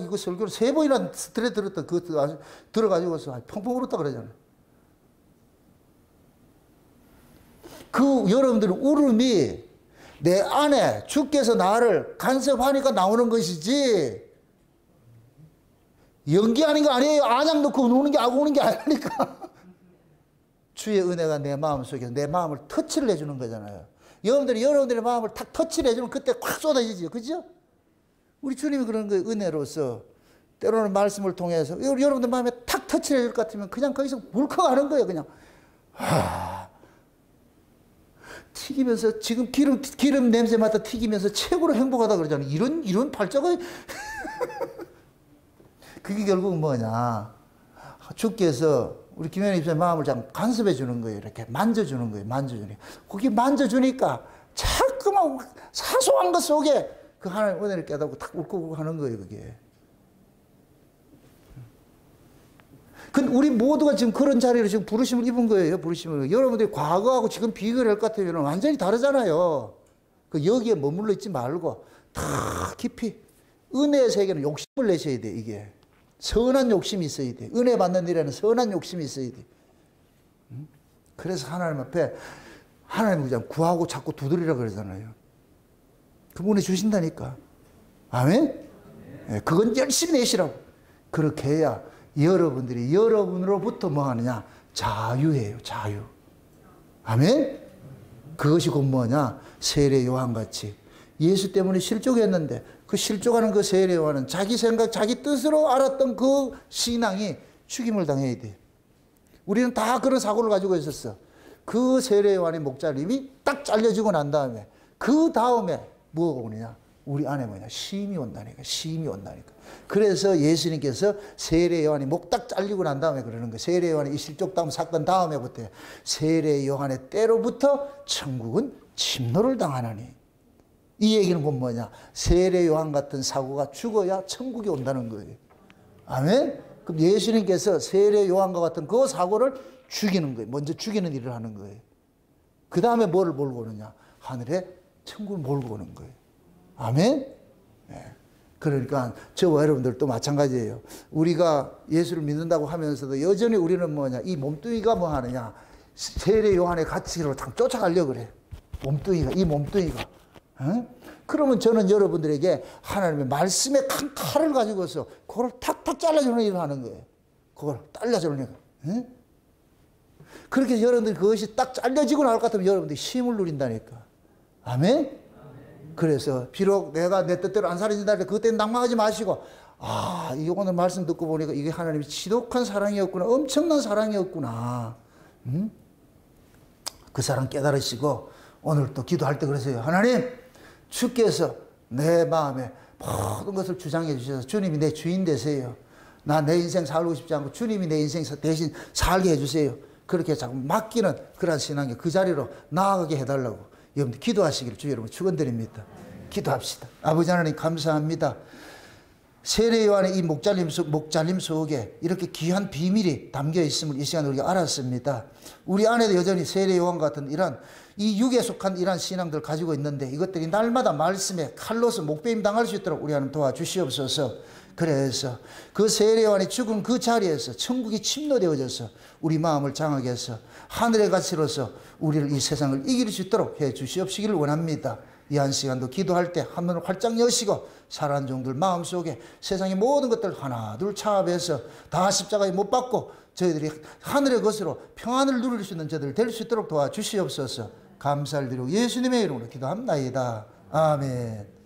그 설교를 3번이나 스트레스 들었다. 그것도 들어가지고서 펑펑 울었다 그러잖아요. 그 여러분들의 울음이 내 안에 주께서 나를 간섭하니까 나오는 것이지, 연기하는 거 아니에요. 안약 넣고 우는 게 아니니까. 주의 은혜가 내 마음 속에서 내 마음을 터치를 해주는 거잖아요. 여러분들의 마음을 탁 터치를 해주면 그때 확 쏟아지죠. 그죠? 우리 주님이 그런 거예요. 은혜로서. 때로는 말씀을 통해서. 여러분들 마음에 탁 터치를 해줄 것 같으면 그냥 거기서 울컥하는 거예요. 그냥. 튀기면서, 지금 기름 냄새 맡아 튀기면서 최고로 행복하다 그러잖아요. 이런 발자가. 그게 결국은 뭐냐. 주께서 우리 김현희 입사님 마음을 좀 간섭해 주는 거예요. 이렇게 만져주는 거예요. 거기 만져주니까 자꾸만 사소한 것 속에 그 하나님 은혜를 깨닫고 탁 울고 하는 거예요. 그게. 근데 우리 모두가 지금 그런 자리로 지금 부르심을 입은 거예요. 여러분들이 과거하고 지금 비교를 할 것 같으면 완전히 다르잖아요. 그 여기에 머물러 있지 말고 다 깊이 은혜의 세계는 욕심을 내셔야 돼. 이게 선한 욕심이 있어야 돼. 은혜 받는 일에는 선한 욕심이 있어야 돼. 그래서 하나님 앞에 하나님을 그냥 구하고 자꾸 두드리라 그러잖아요. 그분이 주신다니까. 아멘? 네, 그건 열심히 내시라고. 그렇게 해야 여러분들이 여러분으로부터 뭐 하느냐? 자유예요. 자유. 아멘? 그것이 곧 뭐냐? 세례 요한같이 예수 때문에 실족했는데 그 실족하는 그 세례 요한은 자기 생각, 자기 뜻으로 알았던 그 신앙이 죽임을 당해야 돼. 우리는 다 그런 사고를 가지고 있었어. 그 세례 요한의 목자님이 딱 잘려지고 난 다음에 그 다음에 뭐가 오느냐? 우리 안에 뭐냐? 쉼이 온다니까. 그래서 예수님께서 세례 요한이 목 딱 잘리고 난 다음에 그러는 거예요. 세례 요한의 이 실족당 사건 다음에부터 세례 요한의 때로부터 천국은 침노를 당하나니. 이 얘기는 곧 뭐냐? 세례 요한 같은 사고가 죽어야 천국이 온다는 거예요. 아멘? 그럼 예수님께서 세례 요한과 같은 그 사고를 죽이는 거예요. 먼저 죽이는 일을 하는 거예요. 그 다음에 뭐를 몰고 오느냐? 하늘에 천국을 몰고 오는 거예요. 아멘? 네. 그러니까 저와 여러분들도 마찬가지예요. 우리가 예수를 믿는다고 하면서도 여전히 우리는 뭐냐? 이 몸뚱이가 뭐 하느냐? 세례 요한의 가치를 다 쫓아가려고 그래. 이 몸뚱이가. 그러면 저는 여러분들에게 하나님의 말씀의 큰 칼을 가지고서 그걸 탁탁 잘라주는 일을 하는 거예요. 그걸 잘라주는 일. 그렇게 여러분들이 그것이 딱 잘려지고 나올 것 같으면 여러분들이 힘을 누린다니까. 아멘? 그래서 비록 내가 내 뜻대로 안 살아진다 할 때 그때는 낭망하지 마시고, 아, 이 오늘 말씀 듣고 보니까 이게 하나님의 지독한 사랑이었구나. 엄청난 사랑이었구나. 그 사랑 깨달으시고 오늘 또 기도할 때 그러세요. 하나님, 주께서 내 마음에 모든 것을 주장해 주셔서 주님이 내 주인 되세요. 나 내 인생 살고 싶지 않고 주님이 내 인생 대신 살게 해주세요. 그렇게 자꾸 맡기는 그런 신앙이 그 자리로 나아가게 해달라고 여러분들 기도하시기를 주 여러분 축원드립니다. 기도합시다. 아버지 하나님 감사합니다. 세례 요한의 이 목잘림 속에 이렇게 귀한 비밀이 담겨 있음을 이 시간에 우리가 알았습니다. 우리 안에도 여전히 세례 요한 같은 이 육에 속한 이러한 신앙들 가지고 있는데 이것들이 날마다 말씀에 칼로서 목배임 당할 수 있도록 우리 하나님 도와주시옵소서. 그래서 그 세례 요한이 죽은 그 자리에서 천국이 침노되어져서 우리 마음을 장하게 해서 하늘의 가치로서 우리를 이 세상을 이길 수 있도록 해 주시옵시기를 원합니다. 이 한 시간도 기도할 때 한문을 활짝 여시고 살아난 종들 마음속에 세상의 모든 것들 하나 둘 차압해서 다 십자가에 못 박고 저희들이 하늘의 것으로 평안을 누릴 수 있는 저들 될 수 있도록 도와주시옵소서. 감사를 드리고 예수님의 이름으로 기도합나이다. 아멘.